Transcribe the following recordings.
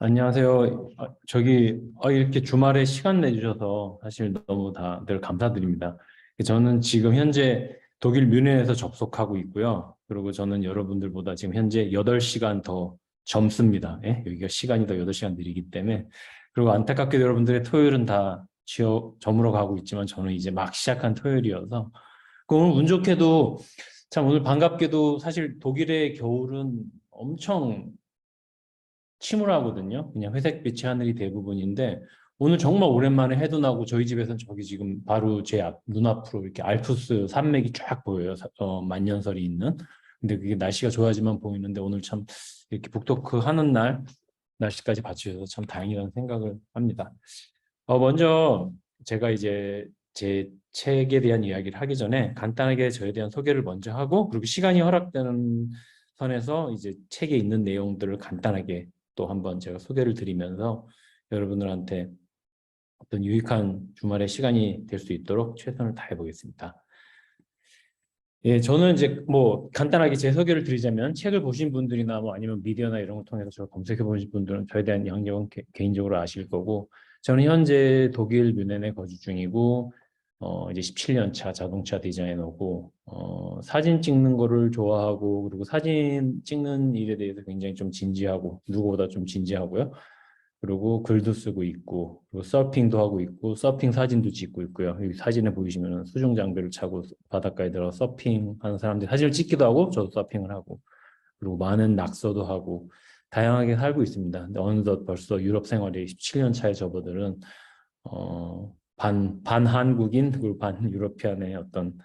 안녕하세요. 이렇게 주말에 시간 내주셔서 사실 너무 다들 감사드립니다. 저는 지금 현재 독일 뮌헨에서 접속하고 있고요. 그리고 저는 여러분들보다 지금 현재 8시간 더 젊습니다. 예? 여기가 시간이 더 8시간 느리기 때문에. 그리고 안타깝게도 여러분들의 토요일은 다 저물어 가고 있지만 저는 이제 막 시작한 토요일이어서 오늘 운 좋게도 참 오늘 반갑게도 사실 독일의 겨울은 엄청 침울하거든요. 그냥 회색빛의 하늘이 대부분인데 오늘 정말 오랜만에 해도 나고 저희 집에서는 저기 지금 바로 제 눈앞으로 이렇게 알프스 산맥이 쫙 보여요. 만년설이 있는. 근데 그게 날씨가 좋아지만 보이는데 오늘 참 이렇게 북토크 하는 날 날씨까지 받쳐주셔서 참 다행이라는 생각을 합니다. 먼저 제가 이제 제 책에 대한 이야기를 하기 전에 간단하게 저에 대한 소개를 먼저 하고 그리고 시간이 허락되는 선에서 이제 책에 있는 내용들을 간단하게 또 한번 제가 소개를 드리면서 여러분들한테 어떤 유익한 주말의 시간이 될 수 있도록 최선을 다해 보겠습니다. 예, 저는 이제 뭐 간단하게 제 소개를 드리자면 책을 보신 분들이나 뭐 아니면 미디어나 이런 걸 통해서 저를 검색해 보신 분들은 저에 대한 영역은 개인적으로 아실 거고 저는 현재 독일 뮌헨에 거주 중이고 이제 17년 차 자동차 디자이너고 사진 찍는 거를 좋아하고 그리고 사진 찍는 일에 대해서 굉장히 좀 진지하고 누구보다 좀 진지하고요. 그리고 글도 쓰고 있고 그리고 서핑도 하고 있고 서핑 사진도 찍고 있고요. 여기 사진에 보이시면 수중 장비를 차고 바닷가에 들어 서핑하는 사람들이 사진을 찍기도 하고 저도 서핑을 하고 그리고 많은 낙서도 하고 다양하게 살고 있습니다. 근데 어느덧 벌써 유럽 생활이 17년 차에 접어들은 반 한국인 그리고 반 유러피안의 어떤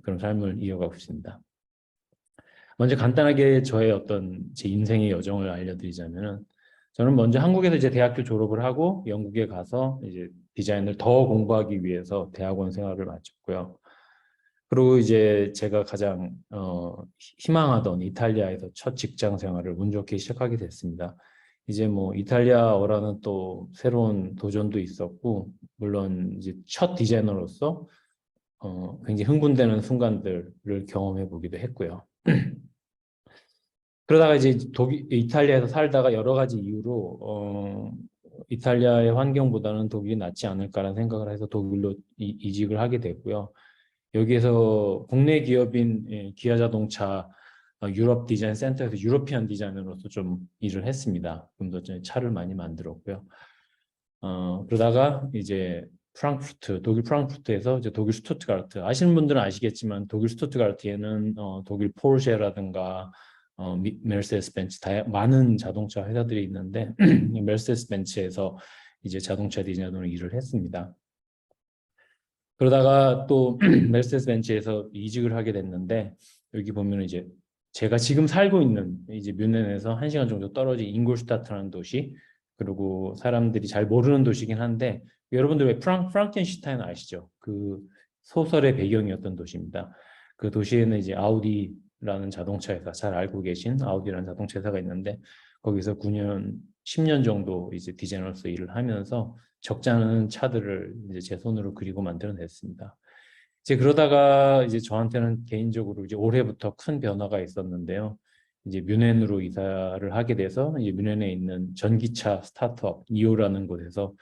그런 삶을 이어가고 있습니다. 먼저 간단하게 저의 어떤 제 인생의 여정을 알려드리자면은 저는 먼저 한국에서 이제 대학교 졸업을 하고 영국에 가서 이제 디자인을 더 공부하기 위해서 대학원 생활을 마쳤고요. 그리고 이제 제가 가장 희망하던 이탈리아에서 첫 직장 생활을 운 좋게 시작하게 됐습니다. 이제 뭐 이탈리아어라는 또 새로운 도전도 있었고 물론 이제 첫 디자이너로서 굉장히 흥분되는 순간들을 경험해 보기도 했고요. 그러다가 이제 이탈리아에서 살다가 여러 가지 이유로 이탈리아의 환경보다는 독일이 낫지 않을까라는 생각을 해서 독일로 이직을 하게 됐고요. 여기에서 국내 기업인 기아자동차 유럽 디자인 센터에서 유러피안 디자이너로서 좀 일을 했습니다. 좀 더 차를 많이 만들었고요. 그러다가 이제 독일 프랑크푸르트에서 이제 독일 스투트가르트 아시는 분들은 아시겠지만 독일 스투트가르트에는 독일 포르쉐라든가 메르세데스 벤츠 많은 자동차 회사들이 있는데 메르세데스 벤츠에서 이제 자동차 디자이너로 일을 했습니다. 그러다가 또 메르세데스 벤츠에서 이직을 하게 됐는데 여기 보면 이제 제가 지금 살고 있는 이제 뮌헨에서 1시간 정도 떨어진 잉골슈타트라는 도시 그리고 사람들이 잘 모르는 도시긴 한데 여러분들 왜 프랑켄슈타인 아시죠? 그 소설의 배경이었던 도시입니다. 그 도시에는 이제 아우디라는 자동차 회사 잘 알고 계신 아우디라는 자동차 회사가 있는데 거기서 9년 10년 정도 이제 디자이너로서 일을 하면서 적잖은 차들을 이제 제 손으로 그리고 만들어냈습니다. 이제 그러다가 이제 저한테는 개인적으로 이제 올해부터 큰 변화가 있었는데요. 이제 뮌헨으로 이사를 하게 돼서 이제 뮌헨에 있는 전기차 스타트업 니오라는 곳에서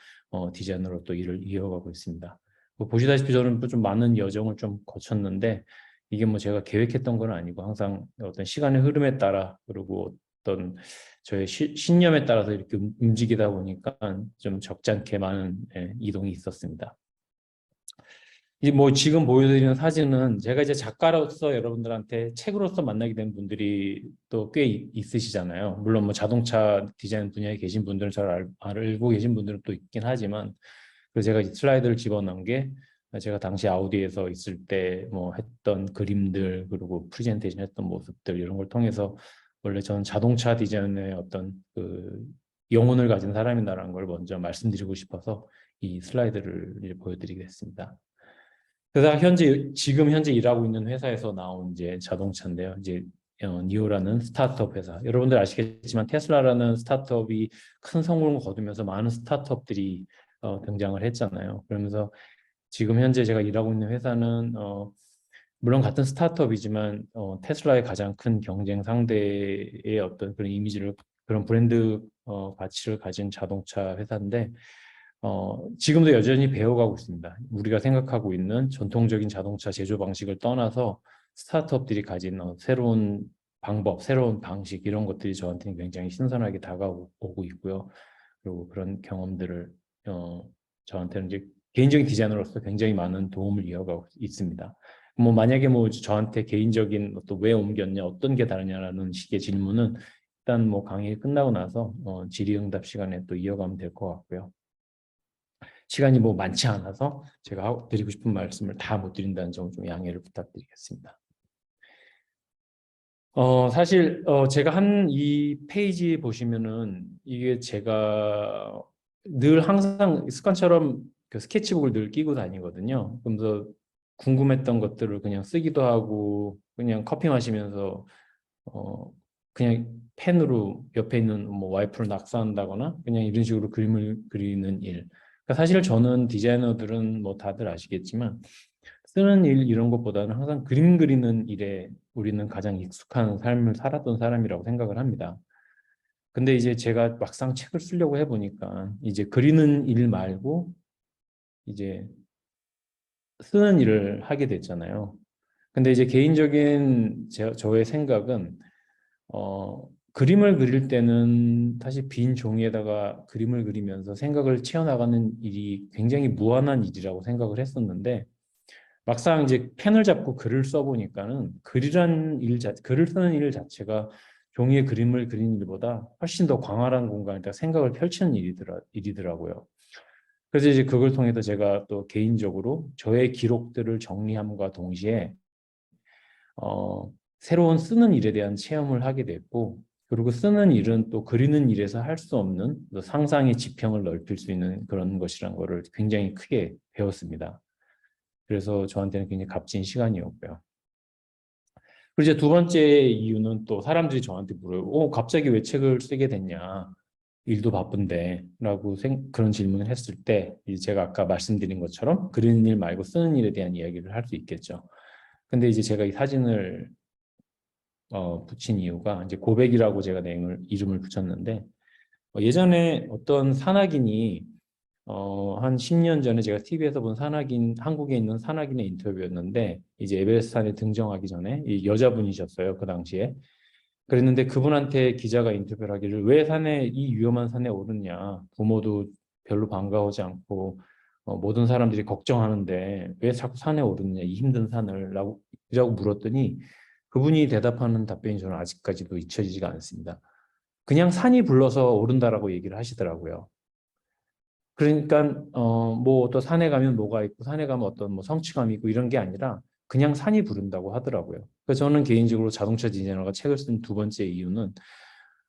디자이너로 또 일을 이어가고 있습니다. 뭐 보시다시피 저는 좀 많은 여정을 좀 거쳤는데 이게 뭐 제가 계획했던 건 아니고 항상 어떤 시간의 흐름에 따라 그리고 어떤 저의 신념에 따라서 이렇게 움직이다 보니까 좀 적잖게 많은 이동이 있었습니다. 이제 뭐 지금 보여드리는 사진은 제가 이제 작가로서 여러분들한테 책으로서 만나게 된 분들이 또 꽤 있으시잖아요. 물론 뭐 자동차 디자인 분야에 계신 분들은 잘 알고 계신 분들은 또 있긴 하지만 그래서 제가 이 슬라이드를 집어넣은 게 제가 당시 아우디에서 있을 때 뭐 했던 그림들 그리고 프레젠테이션 했던 모습들 이런 걸 통해서 원래 저는 자동차 디자인의 어떤 그 영혼을 가진 사람이다라는 걸 먼저 말씀드리고 싶어서 이 슬라이드를 이제 보여드리겠습니다. 그래서 지금 현재 일하고 있는 회사에서 나온 이제 자동차인데요. 이제 니오라는 스타트업 회사. 여러분들 아시겠지만 테슬라라는 스타트업이 큰 성공을 거두면서 많은 스타트업들이 등장을 했잖아요. 그러면서 지금 현재 제가 일하고 있는 회사는 물론 같은 스타트업이지만 테슬라의 가장 큰 경쟁 상대의 어떤 그런 이미지를 그런 브랜드 가치를 가진 자동차 회사인데 지금도 여전히 배워가고 있습니다. 우리가 생각하고 있는 전통적인 자동차 제조 방식을 떠나서 스타트업들이 가진 새로운 방법, 새로운 방식 이런 것들이 저한테는 굉장히 신선하게 다가오고 있고요. 그리고 그런 경험들을 저한테는 이제 개인적인 디자이너로서 굉장히 많은 도움을 이어가고 있습니다. 뭐 만약에 뭐 저한테 개인적인 왜 옮겼냐, 어떤 게 다르냐라는 식의 질문은 일단 뭐 강의 끝나고 나서 질의응답 시간에 또 이어가면 될 것 같고요. 시간이 뭐 많지 않아서 제가 드리고 싶은 말씀을 다 못 드린다는 점 좀 양해를 부탁드리겠습니다. 사실 제가 한 이 페이지 보시면은 이게 제가 늘 항상 습관처럼 그 스케치북을 늘 끼고 다니거든요. 그래서 궁금했던 것들을 그냥 쓰기도 하고 그냥 커피 마시면서 그냥 펜으로 옆에 있는 뭐 와이프를 낙서한다거나 그냥 이런 식으로 그림을 그리는 일. 그러니까 사실 저는 디자이너들은 뭐 다들 아시겠지만 쓰는 일 이런 것보다는 항상 그림 그리는 일에 우리는 가장 익숙한 삶을 살았던 사람이라고 생각을 합니다. 근데 이제 제가 막상 책을 쓰려고 해보니까 이제 그리는 일 말고 이제 쓰는 일을 하게 됐잖아요. 근데 이제 개인적인 저의 생각은 그림을 그릴 때는 사실 빈 종이에다가 그림을 그리면서 생각을 채워나가는 일이 굉장히 무한한 일이라고 생각을 했었는데 막상 이제 펜을 잡고 글을 써보니까는 글을 쓰는 일 자체가 종이에 그림을 그리는 일보다 훨씬 더 광활한 공간에다 생각을 펼치는 일이더라고요. 그래서 이제 그걸 통해서 제가 또 개인적으로 저의 기록들을 정리함과 동시에 새로운 쓰는 일에 대한 체험을 하게 됐고, 그리고 쓰는 일은 또 그리는 일에서 할 수 없는 또 상상의 지평을 넓힐 수 있는 그런 것이란 거를 굉장히 크게 배웠습니다. 그래서 저한테는 굉장히 값진 시간이었고요. 그리고 이제 두 번째 이유는 또 사람들이 저한테 물어요. 갑자기 왜 책을 쓰게 됐냐? 일도 바쁜데 라고 그런 질문을 했을 때 제가 아까 말씀드린 것처럼 그리는 일 말고 쓰는 일에 대한 이야기를 할 수 있겠죠. 근데 이제 제가 이 사진을 붙인 이유가 이제 고백이라고 제가 이름을 붙였는데 예전에 어떤 산악인이 한 10년 전에 제가 TV에서 본 한국에 있는 산악인의 인터뷰였는데 이제 에베레스트 산에 등정하기 전에 이 여자분이셨어요. 그 당시에. 그랬는데 그분한테 기자가 인터뷰를 하기를 왜 이 위험한 산에 오르냐. 부모도 별로 반가워하지 않고 모든 사람들이 걱정하는데 왜 자꾸 산에 오르느냐. 이 힘든 산을 라고 물었더니 그분이 대답하는 답변이 저는 아직까지도 잊혀지지가 않습니다. 그냥 산이 불러서 오른다라고 얘기를 하시더라고요. 그러니까 뭐 또 산에 가면 뭐가 있고 산에 가면 어떤 뭐 성취감이 있고 이런 게 아니라 그냥 산이 부른다고 하더라고요. 그래서 저는 개인적으로 자동차 디자이너가 책을 쓴 두 번째 이유는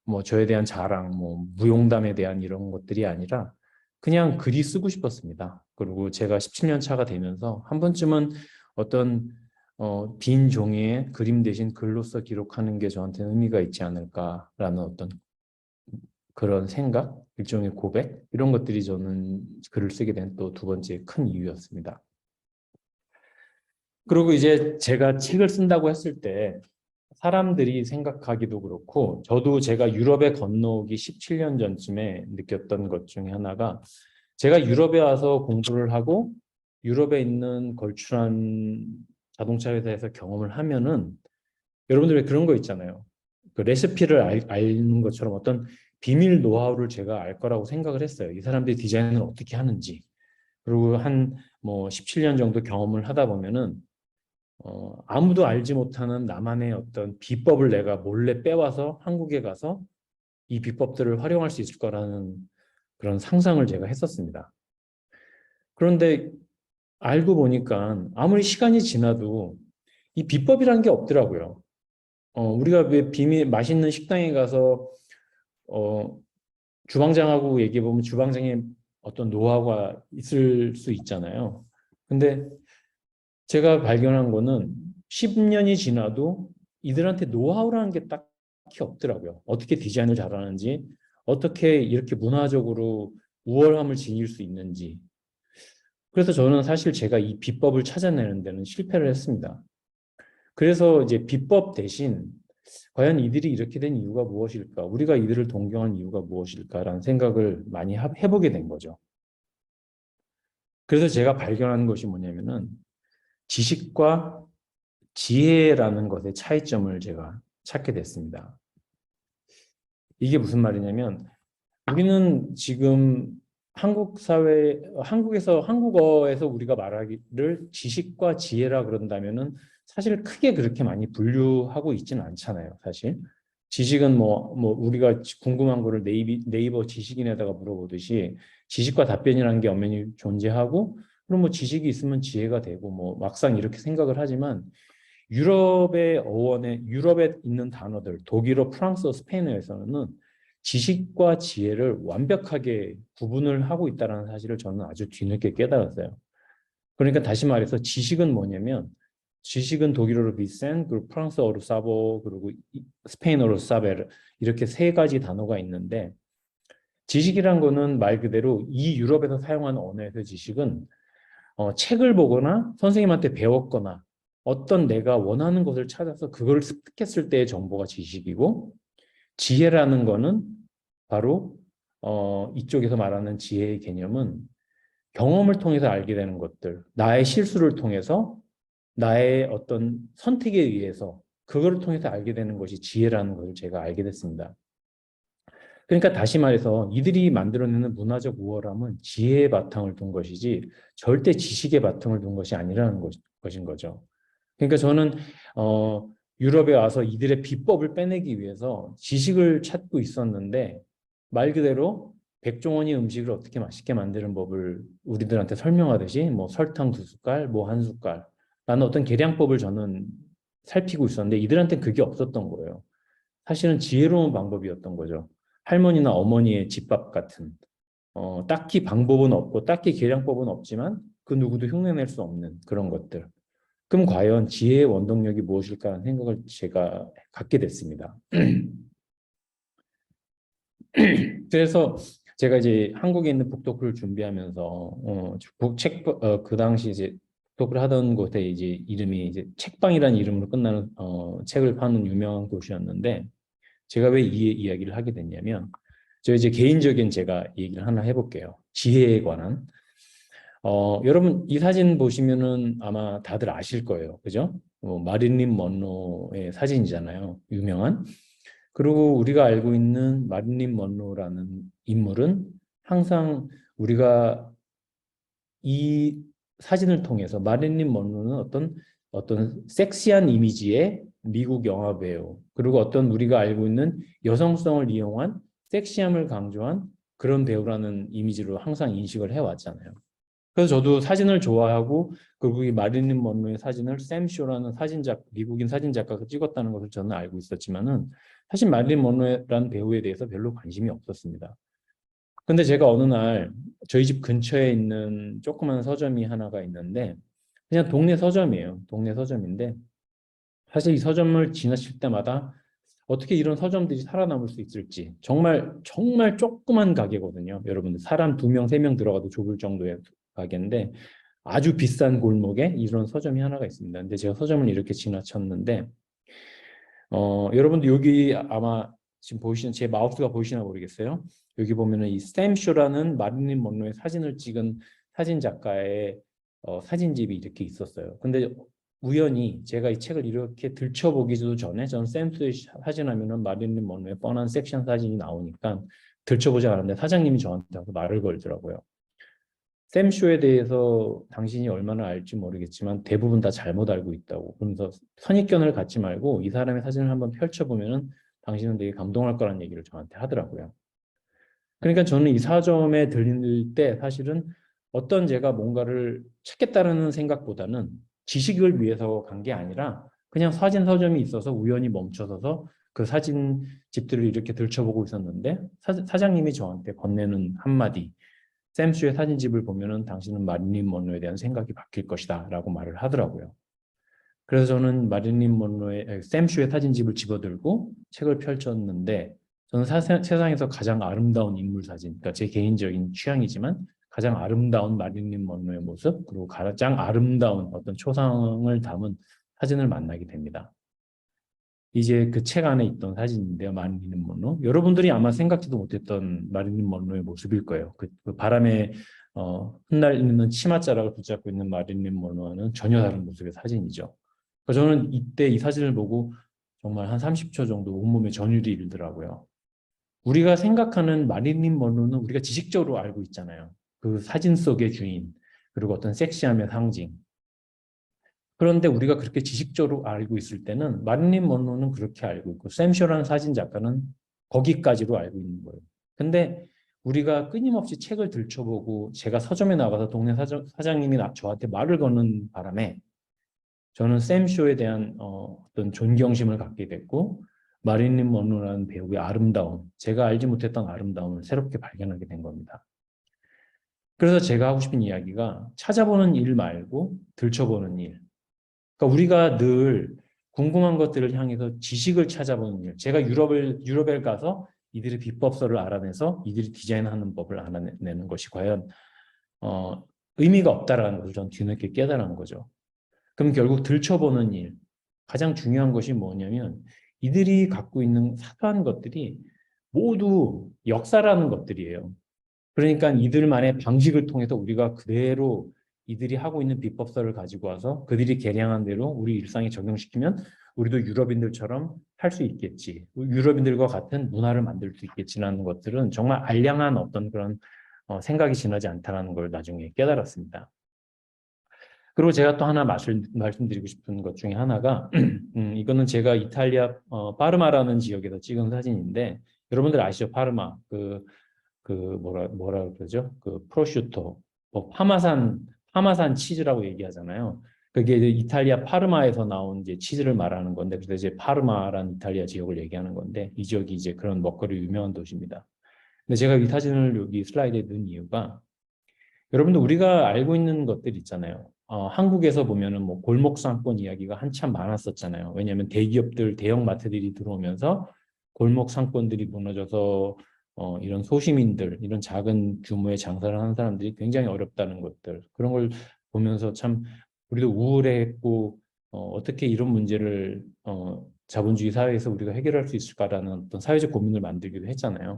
뭐 저에 대한 자랑, 뭐 무용담에 대한 이런 것들이 아니라 그냥 글이 쓰고 싶었습니다. 그리고 제가 17년 차가 되면서 한 번쯤은 어떤 빈 종이에 그림 대신 글로써 기록하는 게 저한테는 의미가 있지 않을까라는 어떤 그런 생각, 일종의 고백 이런 것들이 저는 글을 쓰게 된 또 두 번째 큰 이유였습니다. 그리고 이제 제가 책을 쓴다고 했을 때 사람들이 생각하기도 그렇고 저도 제가 유럽에 건너오기 17년 전쯤에 느꼈던 것 중에 하나가 제가 유럽에 와서 공부를 하고 유럽에 있는 걸출한 자동차 회사에서 경험을 하면은 여러분들 왜 그런 거 있잖아요. 그 레시피를 아는 것처럼 어떤 비밀 노하우를 제가 알 거라고 생각을 했어요. 이 사람들이 디자인을 어떻게 하는지. 그리고 한 뭐 17년 정도 경험을 하다 보면은 아무도 알지 못하는 나만의 어떤 비법을 내가 몰래 빼와서 한국에 가서 이 비법들을 활용할 수 있을 거라는 그런 상상을 제가 했었습니다. 그런데 알고 보니까 아무리 시간이 지나도 이 비법이라는 게 없더라고요. 우리가 왜 맛있는 식당에 가서 주방장하고 얘기해 보면 주방장의 어떤 노하우가 있을 수 있잖아요. 근데 제가 발견한 거는 10년이 지나도 이들한테 노하우라는 게 딱히 없더라고요. 어떻게 디자인을 잘하는지, 어떻게 이렇게 문화적으로 우월함을 지닐 수 있는지. 그래서 저는 사실 제가 이 비법을 찾아내는 데는 실패를 했습니다. 그래서 이제 비법 대신 과연 이들이 이렇게 된 이유가 무엇일까? 우리가 이들을 동경한 이유가 무엇일까라는 생각을 많이 해보게 된 거죠. 그래서 제가 발견한 것이 뭐냐면은 지식과 지혜라는 것의 차이점을 제가 찾게 됐습니다. 이게 무슨 말이냐면 우리는 지금 한국어에서 우리가 말하기를 지식과 지혜라 그런다면은 사실 크게 그렇게 많이 분류하고 있지는 않잖아요, 사실. 지식은 뭐 우리가 궁금한 거를 네이버 지식인에다가 물어보듯이 지식과 답변이라는 게 엄연히 존재하고 그럼 뭐 지식이 있으면 지혜가 되고 뭐 막상 이렇게 생각을 하지만 유럽에 있는 단어들, 독일어, 프랑스어, 스페인어에서는 지식과 지혜를 완벽하게 구분을 하고 있다는 사실을 저는 아주 뒤늦게 깨달았어요. 그러니까 다시 말해서 지식은 뭐냐면 지식은 독일어로 비센, 그리고 프랑스어로 사보, 그리고 스페인어로 사베르 이렇게 세 가지 단어가 있는데 지식이란 거는 말 그대로 이 유럽에서 사용하는 언어에서 지식은 책을 보거나 선생님한테 배웠거나 어떤 내가 원하는 것을 찾아서 그걸 습득했을 때의 정보가 지식이고 지혜라는 거는 바로 이쪽에서 말하는 지혜의 개념은 경험을 통해서 알게 되는 것들, 나의 실수를 통해서 나의 어떤 선택에 의해서 그거를 통해서 알게 되는 것이 지혜라는 것을 제가 알게 됐습니다. 그러니까 다시 말해서 이들이 만들어내는 문화적 우월함은 지혜의 바탕을 둔 것이지 절대 지식의 바탕을 둔 것이 아니라는 것인 거죠. 그러니까 저는 유럽에 와서 이들의 비법을 빼내기 위해서 지식을 찾고 있었는데 말 그대로 백종원이 음식을 어떻게 맛있게 만드는 법을 우리들한테 설명하듯이 뭐 설탕 2숟갈, 뭐 1숟갈 라는 어떤 계량법을 저는 살피고 있었는데 이들한테 그게 없었던 거예요. 사실은 지혜로운 방법이었던 거죠. 할머니나 어머니의 집밥 같은 딱히 방법은 없고 딱히 계량법은 없지만 그 누구도 흉내낼 수 없는 그런 것들. 그럼 과연 지혜의 원동력이 무엇일까 하는 생각을 제가 갖게 됐습니다. 그래서 제가 이제 한국에 있는 북토크를 준비하면서 그 당시 이제 북토크를 하던 곳에 이제 이름이 이제 책방이라는 이름으로 끝나는 책을 파는 유명한 곳이었는데 제가 왜 이 이야기를 하게 됐냐면 저 이제 개인적인 제가 얘기를 하나 해볼게요. 지혜에 관한. 여러분 이 사진 보시면은 아마 다들 아실 거예요. 그죠? 마릴린 먼로의 사진이잖아요. 유명한. 그리고 우리가 알고 있는 마릴린 먼로라는 인물은 항상 우리가 이 사진을 통해서 마릴린 먼로는 어떤 섹시한 이미지의 미국 영화 배우 그리고 어떤 우리가 알고 있는 여성성을 이용한 섹시함을 강조한 그런 배우라는 이미지로 항상 인식을 해왔잖아요. 그래서 저도 사진을 좋아하고 그리고 이 마릴린 먼로의 사진을 샘 쇼라는 미국인 사진 작가가 찍었다는 것을 저는 알고 있었지만은 사실 마릴린 먼로라는 배우에 대해서 별로 관심이 없었습니다. 근데 제가 어느 날 저희 집 근처에 있는 조그만 서점이 하나가 있는데 그냥 동네 서점이에요. 동네 서점인데 사실 이 서점을 지나칠 때마다 어떻게 이런 서점들이 살아남을 수 있을지 정말 정말 조그만 가게거든요. 여러분들 사람 2명, 3명 들어가도 좁을 정도의 가게인데 아주 비싼 골목에 이런 서점이 하나가 있습니다. 근데 제가 서점을 이렇게 지나쳤는데 여러분들 여기 아마 지금 보이시는 제 마우스가 보이시나 모르겠어요. 여기 보면은 이 스템 쇼라는 마릴린 먼로의 사진을 찍은 사진 작가의 사진집이 이렇게 있었어요. 근데 우연히 제가 이 책을 이렇게 들춰보기도 전에 저는 샘 쇼의 사진하면은 마릴린 먼로의 뻔한 섹션 사진이 나오니까 들춰보지 않았는데 사장님이 저한테 와서 말을 걸더라고요. 샘 쇼에 대해서 당신이 얼마나 알지 모르겠지만 대부분 다 잘못 알고 있다고. 그러면서 선입견을 갖지 말고 이 사람의 사진을 한번 펼쳐보면은 당신은 되게 감동할 거라는 얘기를 저한테 하더라고요. 그러니까 저는 이 사점에 들릴 때 사실은 어떤 제가 뭔가를 찾겠다는 생각보다는 지식을 위해서 간 게 아니라 그냥 사진 서점이 있어서 우연히 멈춰서서 그 사진 집들을 이렇게 들춰보고 있었는데 사장님이 저한테 건네는 한마디 샘 슈의 사진집을 보면은 당신은 마릴린 먼로에 대한 생각이 바뀔 것이다 라고 말을 하더라고요. 그래서 저는 샘 슈의 사진집을 집어들고 책을 펼쳤는데 저는 세상에서 가장 아름다운 인물 사진, 그러니까 제 개인적인 취향이지만 가장 아름다운 마릴린 먼로의 모습 그리고 가장 아름다운 어떤 초상을 담은 사진을 만나게 됩니다. 이제 그 책 안에 있던 사진인데요. 마릴린 먼로. 여러분들이 아마 생각지도 못했던 마릴린 먼로의 모습일 거예요. 그 바람에 흩날리는 치맛자락을 붙잡고 있는 마릴린 먼로와는 전혀 다른 모습의 사진이죠. 그러니까 저는 이때 이 사진을 보고 정말 한 30초 정도 온몸에 전율이 일더라고요. 우리가 생각하는 마릴린 먼로는 우리가 지식적으로 알고 있잖아요. 그 사진 속의 주인, 그리고 어떤 섹시함의 상징. 그런데 우리가 그렇게 지식적으로 알고 있을 때는 마릴린 먼로는 그렇게 알고 있고 샘 쇼라는 사진 작가는 거기까지로 알고 있는 거예요. 근데 우리가 끊임없이 책을 들춰보고 제가 서점에 나가서 동네 사장님이 저한테 말을 거는 바람에 저는 샘 쇼에 대한 어떤 존경심을 갖게 됐고 마릴린 먼로라는 배우의 아름다움, 제가 알지 못했던 아름다움을 새롭게 발견하게 된 겁니다. 그래서 제가 하고 싶은 이야기가 찾아보는 일 말고 들춰보는 일. 그러니까 우리가 늘 궁금한 것들을 향해서 지식을 찾아보는 일. 제가 유럽에 가서 이들의 비법서를 알아내서 이들이 디자인하는 법을 알아내는 것이 과연 의미가 없다라는 것을 전 뒤늦게 깨달은 거죠. 그럼 결국 들춰보는 일. 가장 중요한 것이 뭐냐면 이들이 갖고 있는 사소한 것들이 모두 역사라는 것들이에요. 그러니까 이들만의 방식을 통해서 우리가 그대로 이들이 하고 있는 비법서를 가지고 와서 그들이 개량한 대로 우리 일상에 적용시키면 우리도 유럽인들처럼 할 수 있겠지. 유럽인들과 같은 문화를 만들 수 있겠지라는 것들은 정말 알량한 어떤 그런 생각이 지나지 않다는 걸 나중에 깨달았습니다. 그리고 제가 또 하나 말씀드리고 싶은 것 중에 하나가 이거는 제가 이탈리아 파르마라는 지역에서 찍은 사진인데 여러분들 아시죠? 파르마 뭐라 그러죠? 그 프로슈토, 뭐 파마산 치즈라고 얘기하잖아요. 그게 이제 이탈리아 파르마에서 나온 이제 치즈를 말하는 건데, 그래서 이제 파르마라는 이탈리아 지역을 얘기하는 건데, 이 지역이 이제 그런 먹거리 유명한 도시입니다. 근데 제가 이 사진을 여기 슬라이드에 넣은 이유가, 여러분들 우리가 알고 있는 것들 있잖아요. 한국에서 보면은 뭐 골목 상권 이야기가 한참 많았었잖아요. 왜냐하면 대기업들, 대형 마트들이 들어오면서 골목 상권들이 무너져서 이런 소시민들, 이런 작은 규모의 장사를 하는 사람들이 굉장히 어렵다는 것들, 그런 걸 보면서 참 우리도 우울해했고 어떻게 이런 문제를 자본주의 사회에서 우리가 해결할 수 있을까라는 어떤 사회적 고민을 만들기도 했잖아요.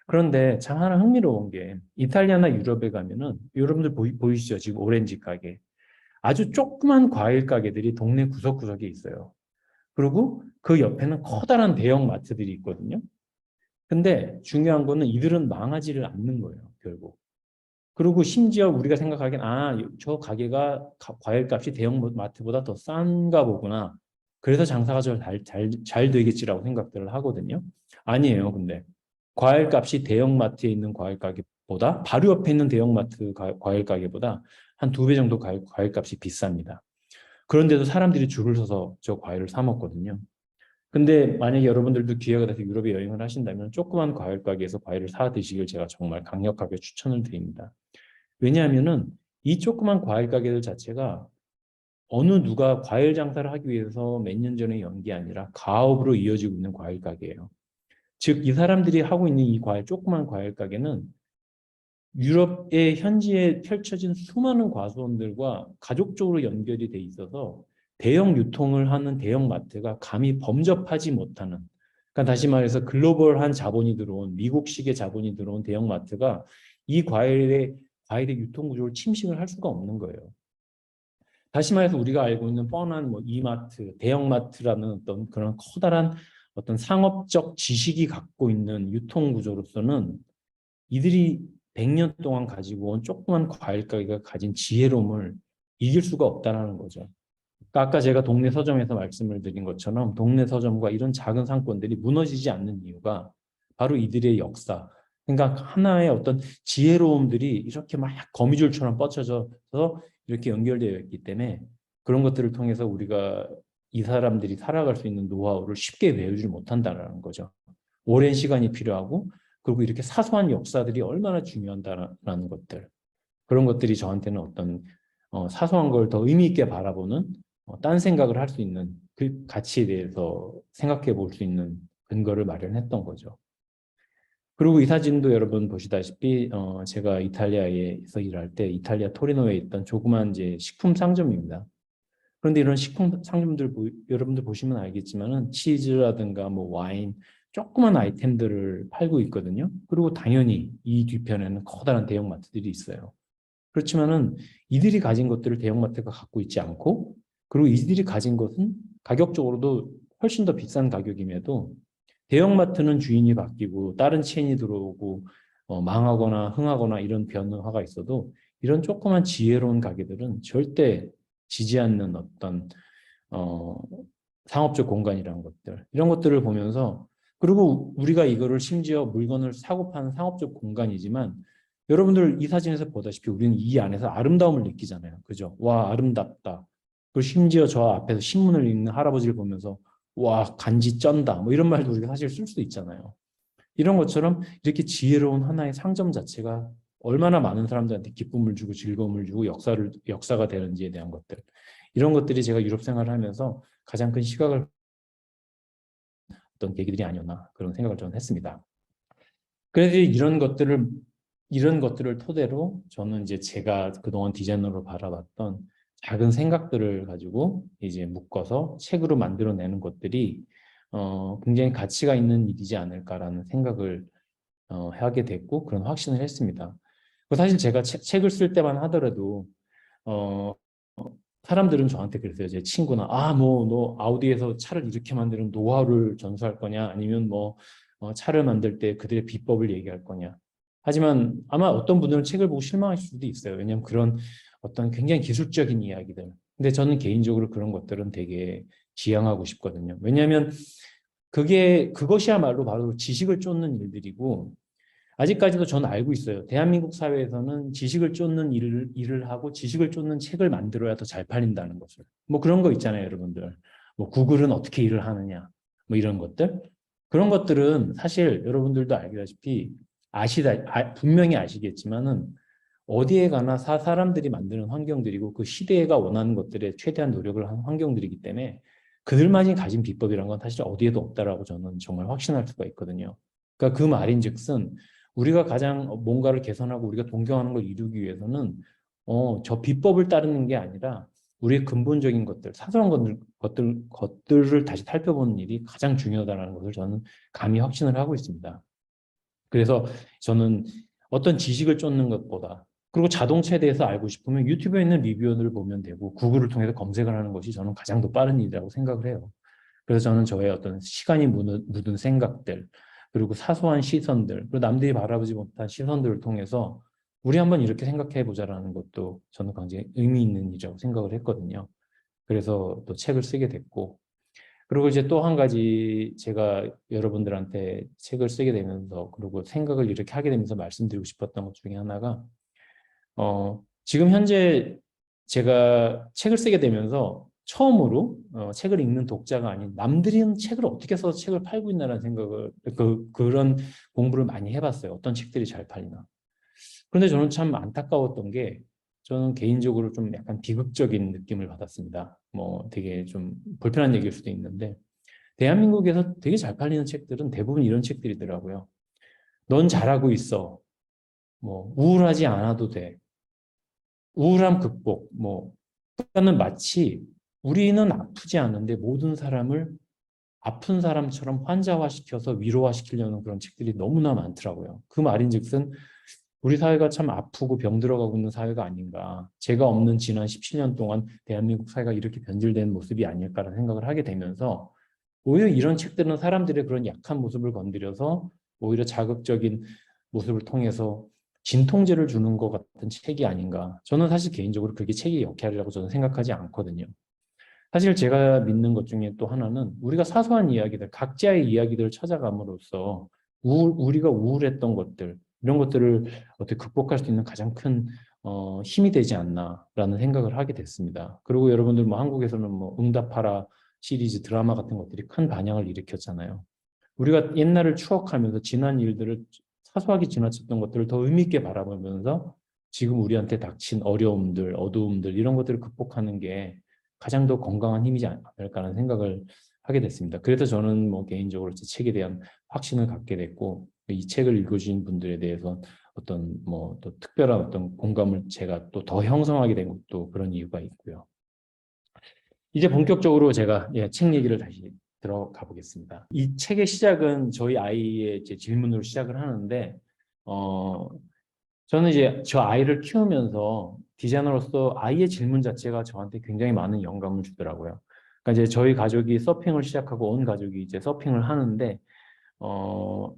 그런데 참 하나 흥미로운 게 이탈리아나 유럽에 가면은 여러분들 보이시죠? 지금 오렌지 가게. 아주 조그만 과일 가게들이 동네 구석구석에 있어요. 그리고 그 옆에는 커다란 대형 마트들이 있거든요. 근데 중요한 거는 이들은 망하지를 않는 거예요, 결국. 그리고 심지어 우리가 생각하기엔 저 가게가 과일 값이 대형 마트보다 더 싼가 보구나. 그래서 장사가 잘 되겠지라고 생각들을 하거든요. 아니에요, 근데. 과일 값이 대형 마트에 있는 과일 가게보다 바로 옆에 있는 대형 마트 과일 가게보다 한 2배 정도 과일 값이 비쌉니다. 그런데도 사람들이 줄을 서서 저 과일을 사 먹거든요. 근데 만약에 여러분들도 기회가 돼서 유럽에 여행을 하신다면 조그만 과일 가게에서 과일을 사 드시길 제가 정말 강력하게 추천을 드립니다. 왜냐하면은 이 조그만 과일 가게들 자체가 어느 누가 과일 장사를 하기 위해서 몇 년 전에 연 게 아니라 가업으로 이어지고 있는 과일 가게예요. 즉, 이 사람들이 하고 있는 이 조그만 과일 가게는 유럽의 현지에 펼쳐진 수많은 과수원들과 가족적으로 연결이 돼 있어서 대형 유통을 하는 대형 마트가 감히 범접하지 못하는, 그러니까 다시 말해서 글로벌한 자본이 들어온, 미국식의 자본이 들어온 대형 마트가 이 과일의 유통 구조를 침식을 할 수가 없는 거예요. 다시 말해서 우리가 알고 있는 뻔한 뭐 이마트, 대형마트라는 어떤 그런 커다란 어떤 상업적 지식이 갖고 있는 유통 구조로서는 이들이 100년 동안 가지고 온 조그만 과일 가게가 가진 지혜로움을 이길 수가 없다는 거죠. 그러니까 아까 제가 동네 서점에서 말씀을 드린 것처럼 동네 서점과 이런 작은 상권들이 무너지지 않는 이유가 바로 이들의 역사, 그러니까 하나의 어떤 지혜로움들이 이렇게 막 거미줄처럼 뻗쳐져서 이렇게 연결되어 있기 때문에 그런 것들을 통해서 우리가 이 사람들이 살아갈 수 있는 노하우를 쉽게 외우지 못한다는 거죠. 오랜 시간이 필요하고 그리고 이렇게 사소한 역사들이 얼마나 중요하다는 것들, 그런 것들이 저한테는 어떤 사소한 걸 더 의미 있게 바라보는 딴 생각을 할 수 있는 그 가치에 대해서 생각해 볼 수 있는 근거를 마련했던 거죠. 그리고 이 사진도 여러분 보시다시피 제가 이탈리아에서 일할 때 이탈리아 토리노에 있던 조그만 이제 식품 상점입니다. 그런데 이런 식품 상점들 여러분들 보시면 알겠지만은 치즈라든가 뭐 와인 조그만 아이템들을 팔고 있거든요. 그리고 당연히 이 뒤편에는 커다란 대형마트들이 있어요. 그렇지만은 이들이 가진 것들을 대형마트가 갖고 있지 않고, 그리고 이들이 가진 것은 가격적으로도 훨씬 더 비싼 가격임에도 대형마트는 주인이 바뀌고 다른 체인이 들어오고 망하거나 흥하거나 이런 변화가 있어도 이런 조그만 지혜로운 가게들은 절대 지지 않는 어떤 어, 상업적 공간이라는 것들, 이런 것들을 보면서, 그리고 우리가 이거를 심지어 물건을 사고 파는 상업적 공간이지만 여러분들 이 사진에서 보다시피 우리는 이 안에서 아름다움을 느끼잖아요. 그죠? 와, 아름답다. 그리고 심지어 저 앞에서 신문을 읽는 할아버지를 보면서 와, 간지 쩐다. 뭐 이런 말도 우리가 사실 쓸 수도 있잖아요. 이런 것처럼 이렇게 지혜로운 하나의 상점 자체가 얼마나 많은 사람들한테 기쁨을 주고 즐거움을 주고 역사가 되는지에 대한 것들. 이런 것들이 제가 유럽 생활을 하면서 가장 큰 시각을 어떤 계기들이 아니었나 그런 생각을 저는 했습니다. 그래서 이런 것들을 토대로 저는 이제 제가 그동안 디자이너로 바라봤던 작은 생각들을 가지고 이제 묶어서 책으로 만들어내는 것들이 굉장히 가치가 있는 일이지 않을까라는 생각을 하게 됐고 그런 확신을 했습니다. 사실 제가 책을 쓸 때만 하더라도 어, 사람들은 저한테 그랬어요. 제 친구나 뭐 너 아우디에서 차를 이렇게 만드는 노하우를 전수할 거냐 아니면 뭐 차를 만들 때 그들의 비법을 얘기할 거냐. 하지만 아마 어떤 분들은 책을 보고 실망하실 수도 있어요. 왜냐하면 그런 어떤 굉장히 기술적인 이야기들. 근데 저는 개인적으로 그런 것들은 되게 지향하고 싶거든요. 왜냐하면 그것이야말로 바로 지식을 쫓는 일들이고, 아직까지도 저는 알고 있어요. 대한민국 사회에서는 지식을 쫓는 일을 하고 지식을 쫓는 책을 만들어야 더 잘 팔린다는 것을. 뭐 그런 거 있잖아요, 여러분들. 뭐 구글은 어떻게 일을 하느냐, 뭐 이런 것들. 그런 것들은 사실 여러분들도 알다시피 분명히 아시겠지만은 어디에 가나 사람들이 만드는 환경들이고 그 시대가 원하는 것들에 최대한 노력을 하는 환경들이기 때문에 그들만이 가진 비법이란 건 사실 어디에도 없다라고 저는 정말 확신할 수가 있거든요. 그러니까 그 말인즉슨 우리가 가장 뭔가를 개선하고 우리가 동경하는 걸 이루기 위해서는 저 비법을 따르는 게 아니라 우리의 근본적인 것들, 사소한 것들을 다시 살펴보는 일이 가장 중요하다는 것을 저는 감히 확신을 하고 있습니다. 그래서 저는 어떤 지식을 쫓는 것보다, 그리고 자동차에 대해서 알고 싶으면 유튜브에 있는 리뷰를 보면 되고 구글을 통해서 검색을 하는 것이 저는 가장 더 빠른 일이라고 생각을 해요. 그래서 저는 저의 어떤 시간이 묻은 생각들, 그리고 사소한 시선들, 그리고 남들이 바라보지 못한 시선들을 통해서 우리 한번 이렇게 생각해 보자라는 것도 저는 굉장히 의미 있는 일이라고 생각을 했거든요. 그래서 또 책을 쓰게 됐고, 그리고 이제 또 한 가지 제가 여러분들한테 책을 쓰게 되면서 그리고 생각을 이렇게 하게 되면서 말씀드리고 싶었던 것 중에 하나가 지금 현재 제가 책을 쓰게 되면서 처음으로 책을 읽는 독자가 아닌 남들은 책을 어떻게 써서 책을 팔고 있나라는 생각을 그런 공부를 많이 해봤어요. 어떤 책들이 잘 팔리나. 그런데 저는 참 안타까웠던 게 저는 개인적으로 좀 약간 비극적인 느낌을 받았습니다. 뭐 되게 좀 불편한 얘기일 수도 있는데 대한민국에서 되게 잘 팔리는 책들은 대부분 이런 책들이더라고요. 넌 잘하고 있어. 뭐 우울하지 않아도 돼. 우울함 극복. 뭐 그러니까는 마치 우리는 아프지 않은데 모든 사람을 아픈 사람처럼 환자화시켜서 위로화시키려는 그런 책들이 너무나 많더라고요. 그 말인즉슨 우리 사회가 참 아프고 병들어가고 있는 사회가 아닌가. 제가 없는 지난 17년 동안 대한민국 사회가 이렇게 변질된 모습이 아닐까라는 생각을 하게 되면서 오히려 이런 책들은 사람들의 그런 약한 모습을 건드려서 오히려 자극적인 모습을 통해서 진통제를 주는 것 같은 책이 아닌가. 저는 사실 개인적으로 그게 책의 역할이라고 저는 생각하지 않거든요. 사실 제가 믿는 것 중에 또 하나는 우리가 사소한 이야기들, 각자의 이야기들을 찾아감으로써 우리가 우울했던 것들, 이런 것들을 어떻게 극복할 수 있는 가장 큰 힘이 되지 않나라는 생각을 하게 됐습니다. 그리고 여러분들 뭐 한국에서는 뭐 응답하라 시리즈 드라마 같은 것들이 큰 반향을 일으켰잖아요. 우리가 옛날을 추억하면서 지난 일들을 사소하게 지나쳤던 것들을 더 의미 있게 바라보면서 지금 우리한테 닥친 어려움들, 어두움들 이런 것들을 극복하는 게 가장 더 건강한 힘이지 않을까라는 생각을 하게 됐습니다. 그래서 저는 뭐 개인적으로 제 책에 대한 확신을 갖게 됐고 이 책을 읽어주신 분들에 대해서 어떤 뭐 또 특별한 어떤 공감을 제가 또 더 형성하게 된 것도 그런 이유가 있고요. 이제 본격적으로 제가 책 얘기를 다시 들어가 보겠습니다. 이 책의 시작은 저희 아이의 이제 질문으로 시작을 하는데, 어, 저는 이제 저 아이를 키우면서 디자이너로서 아이의 질문 자체가 저한테 굉장히 많은 영감을 주더라고요. 그러니까 이제 저희 가족이 서핑을 시작하고 온 가족이 이제 서핑을 하는데, 어,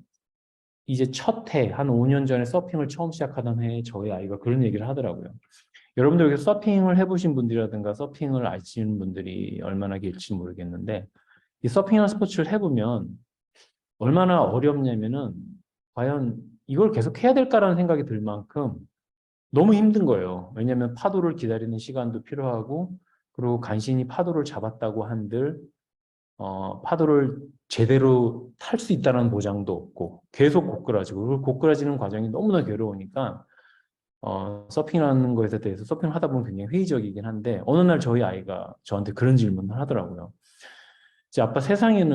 이제 첫 해, 한 5년 전에 서핑을 처음 시작하던 해에 저희 아이가 그런 얘기를 하더라고요. 여러분들 여기 서핑을 해보신 분들이라든가 서핑을 아시는 분들이 얼마나 계실지 모르겠는데, 이 서핑이라는 스포츠를 해보면 얼마나 어렵냐면은 과연 이걸 계속 해야 될까라는 생각이 들 만큼 너무 힘든 거예요. 왜냐하면 파도를 기다리는 시간도 필요하고, 그리고 간신히 파도를 잡았다고 한들 파도를 제대로 탈 수 있다는 보장도 없고 계속 고꾸라지고, 그리고 고꾸라지는 과정이 너무나 괴로우니까 서핑하는 것에 대해서 서핑을 하다 보면 굉장히 회의적이긴 한데, 어느 날 저희 아이가 저한테 그런 질문을 하더라고요. 이제 아빠, 세상에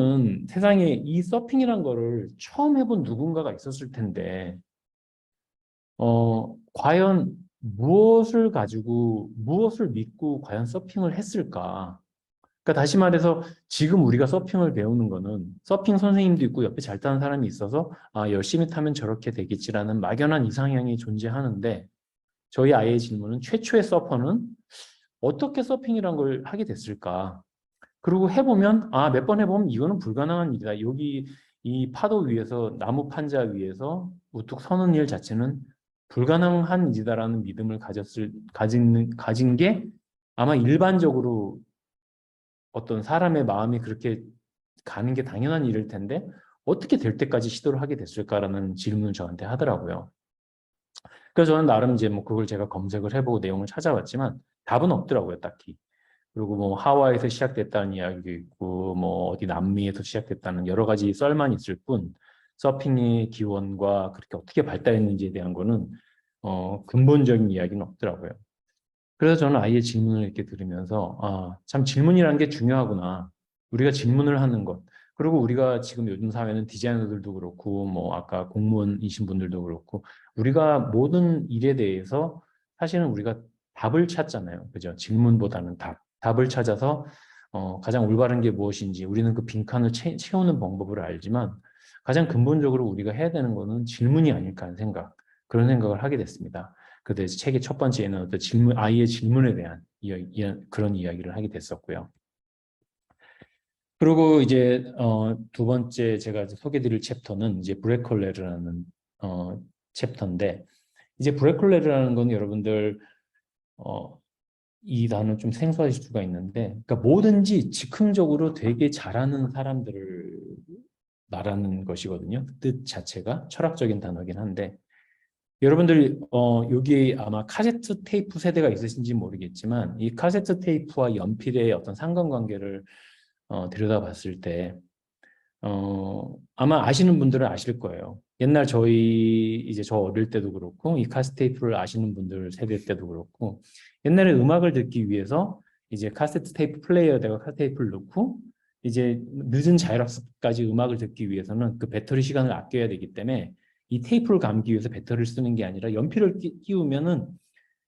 이 서핑이란 거를 처음 해본 누군가가 있었을 텐데, 과연 무엇을 믿고 과연 서핑을 했을까? 그러니까 다시 말해서 지금 우리가 서핑을 배우는 거는 서핑 선생님도 있고 옆에 잘 타는 사람이 있어서 아, 열심히 타면 저렇게 되겠지라는 막연한 이상향이 존재하는데, 저희 아이의 질문은 최초의 서퍼는 어떻게 서핑이란 걸 하게 됐을까? 그리고 해보면 몇 번 해보면 이거는 불가능한 일이다. 여기 이 파도 위에서 나무 판자 위에서 우뚝 서는 일 자체는 불가능한 일이다라는 믿음을 가진 게 아마 일반적으로 어떤 사람의 마음이 그렇게 가는 게 당연한 일일 텐데 어떻게 될 때까지 시도를 하게 됐을까라는 질문을 저한테 하더라고요. 그래서 저는 나름 이제 뭐 그걸 제가 검색을 해보고 내용을 찾아봤지만 답은 없더라고요, 딱히. 그리고 뭐 하와이에서 시작됐다는 이야기도 있고, 뭐 어디 남미에서 시작됐다는 여러 가지 썰만 있을 뿐, 서핑의 기원과 그렇게 어떻게 발달했는지에 대한 거는 근본적인 이야기는 없더라고요. 그래서 저는 아이의 질문을 이렇게 들으면서 참 질문이라는 게 중요하구나. 우리가 질문을 하는 것. 그리고 우리가 지금 요즘 사회는 디자이너들도 그렇고 뭐 아까 공무원이신 분들도 그렇고 우리가 모든 일에 대해서 사실은 우리가 답을 찾잖아요. 그죠? 질문보다는 답. 답을 찾아서 가장 올바른 게 무엇인지 우리는 그 빈칸을 채우는 방법을 알지만 가장 근본적으로 우리가 해야 되는 거는 질문이 아닐까 하는 그런 생각을 하게 됐습니다. 그래서 책의 첫 번째에는 어떤 아이의 질문에 대한 그런 이야기를 하게 됐었고요. 그리고 이제 두 번째 제가 소개드릴 챕터는 이제 브레콜레르라는 챕터인데, 이제 브레콜레르라는 건 여러분들 이 단어 좀 생소하실 수가 있는데, 그러니까 뭐든지 즉흥적으로 되게 잘하는 사람들을 말하는 것이거든요. 그 뜻 자체가 철학적인 단어긴 한데, 여러분들 여기 아마 카세트 테이프 세대가 있으신지 모르겠지만 이 카세트 테이프와 연필의 어떤 상관관계를 들여다봤을 때 아마 아시는 분들은 아실 거예요. 옛날 이제 저 어릴 때도 그렇고 이 카세트 테이프를 아시는 분들 세대 때도 그렇고, 옛날에 음악을 듣기 위해서 이제 카세트 테이프 플레이어에다가 카세트 테이프를 넣고 이제 늦은 자이락스까지 음악을 듣기 위해서는 그 배터리 시간을 아껴야 되기 때문에 이 테이프를 감기 위해서 배터리를 쓰는 게 아니라 연필을 끼우면은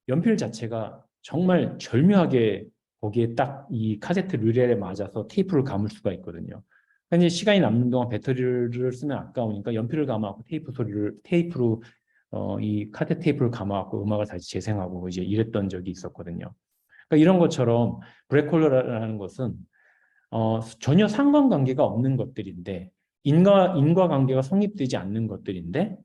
연필 자체가 정말 절묘하게 거기에 딱 이 카세트 르렐에 맞아서 테이프를 감을 수가 있거든요. 근데 시간이 남는 동안 배터리를 쓰면 아까우니까 연필을 감아갖고 테이프로 이 카세트 테이프를 감아갖고 음악을 다시 재생하고 이제 이랬던 적이 있었거든요. 그러니까 이런 것처럼 블랙홀러라는 것은 전혀 상관관계가 없는 것들인데, 인과관계가 성립되지 않는 것들인데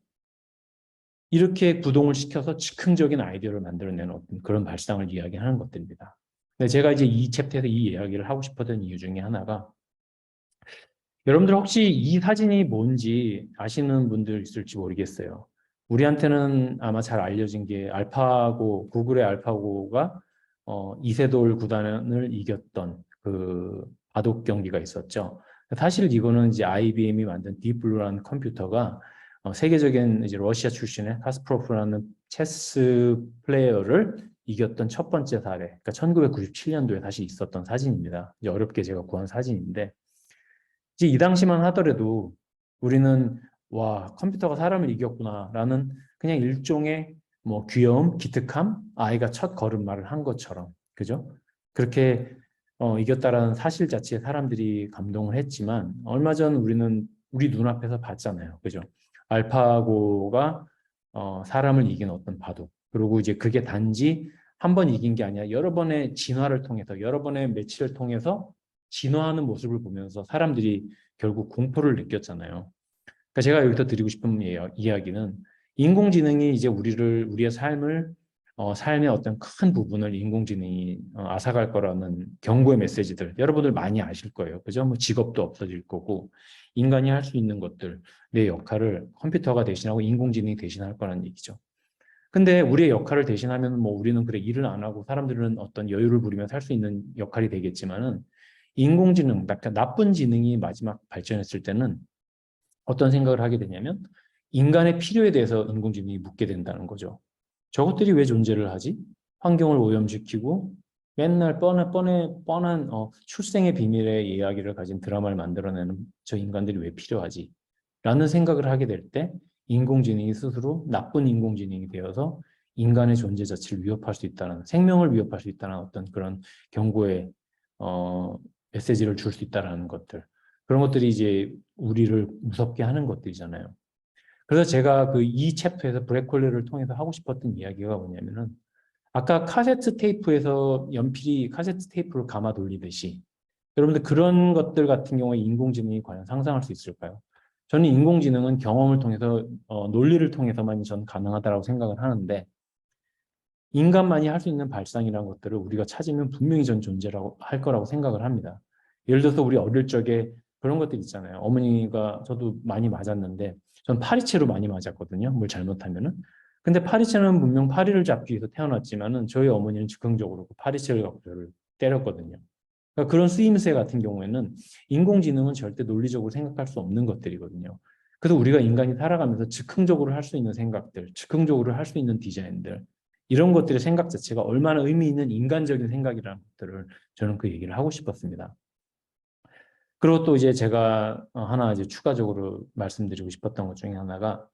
이렇게 구동을 시켜서 즉흥적인 아이디어를 만들어내는 어떤 그런 발상을 이야기하는 것들입니다. 근데 제가 이제 이 챕터에서 이 이야기를 하고 싶었던 이유 중에 하나가, 여러분들 혹시 이 사진이 뭔지 아시는 분들 있을지 모르겠어요. 우리한테는 아마 잘 알려진 게 구글의 알파고가 이세돌 구단을 이겼던 그 바둑 경기가 있었죠. 사실 이거는 이제 IBM이 만든 딥블루라는 컴퓨터가 세계적인 이제 러시아 출신의 카스프로프라는 체스 플레이어를 이겼던 첫 번째 사례. 그러니까 1997년도에 다시 있었던 사진입니다. 이제 어렵게 제가 구한 사진인데, 이제 이 당시만 하더라도 우리는 와, 컴퓨터가 사람을 이겼구나라는 그냥 일종의 뭐 귀여움, 기특함, 아이가 첫 걸음마를 한 것처럼, 그죠? 그렇게 이겼다라는 사실 자체에 사람들이 감동을 했지만 얼마 전 우리는 우리 눈앞에서 봤잖아요. 그죠? 알파고가 사람을 이긴 어떤 바둑. 그리고 이제 그게 단지 한 번 이긴 게 아니라 여러 번의 진화를 통해서 여러 번의 매치를 통해서 진화하는 모습을 보면서 사람들이 결국 공포를 느꼈잖아요. 그러니까 제가 여기서 드리고 싶은 이야기는 인공지능이 이제 우리의 삶의 어떤 큰 부분을 인공지능이 앗아갈 거라는 경고의 메시지들 여러분들 많이 아실 거예요. 그죠? 뭐 직업도 없어질 거고 인간이 할 수 있는 것들, 내 역할을 컴퓨터가 대신하고 인공지능이 대신할 거라는 얘기죠. 근데 우리의 역할을 대신하면 뭐 우리는 그래 일을 안 하고 사람들은 어떤 여유를 부리며 살 수 있는 역할이 되겠지만은 인공지능, 나쁜 지능이 마지막 발전했을 때는 어떤 생각을 하게 되냐면 인간의 필요에 대해서 인공지능이 묻게 된다는 거죠. 저것들이 왜 존재를 하지? 환경을 오염시키고 맨날 뻔한 출생의 비밀의 이야기를 가진 드라마를 만들어내는 저 인간들이 왜 필요하지? 라는 생각을 하게 될 때 인공지능이 스스로 나쁜 인공지능이 되어서 인간의 존재 자체를 위협할 수 있다는 생명을 위협할 수 있다는 어떤 그런 경고의 어, 메시지를 줄 수 있다는 것들 그런 것들이 이제 우리를 무섭게 하는 것들이잖아요. 그래서 제가 그 이 챕터에서 블랙홀을 통해서 하고 싶었던 이야기가 뭐냐면은 아까 카세트 테이프에서 연필이 카세트 테이프를 감아 돌리듯이 여러분들 그런 것들 같은 경우에 인공지능이 과연 상상할 수 있을까요? 저는 인공지능은 경험을 통해서 논리를 통해서만 전 가능하다고 생각을 하는데 인간만이 할 수 있는 발상이라는 것들을 우리가 찾으면 분명히 전 존재라고 할 거라고 생각을 합니다. 예를 들어서 우리 어릴 적에 그런 것들 있잖아요. 어머니가 저도 많이 맞았는데 전 파리채로 많이 맞았거든요. 뭘 잘못하면은. 근데 파리채는 분명 파리를 잡기 위해서 태어났지만은 저희 어머니는 즉흥적으로 그 파리채를 갖고 저를 때렸거든요. 그러니까 그런 쓰임새 같은 경우에는 인공지능은 절대 논리적으로 생각할 수 없는 것들이거든요. 그래서 우리가 인간이 살아가면서 즉흥적으로 할 수 있는 생각들, 즉흥적으로 할 수 있는 디자인들, 이런 것들의 생각 자체가 얼마나 의미 있는 인간적인 생각이라는 것들을 저는 그 얘기를 하고 싶었습니다. 그리고 또 이제 제가 하나 이제 추가적으로 말씀드리고 싶었던 것 중에 하나가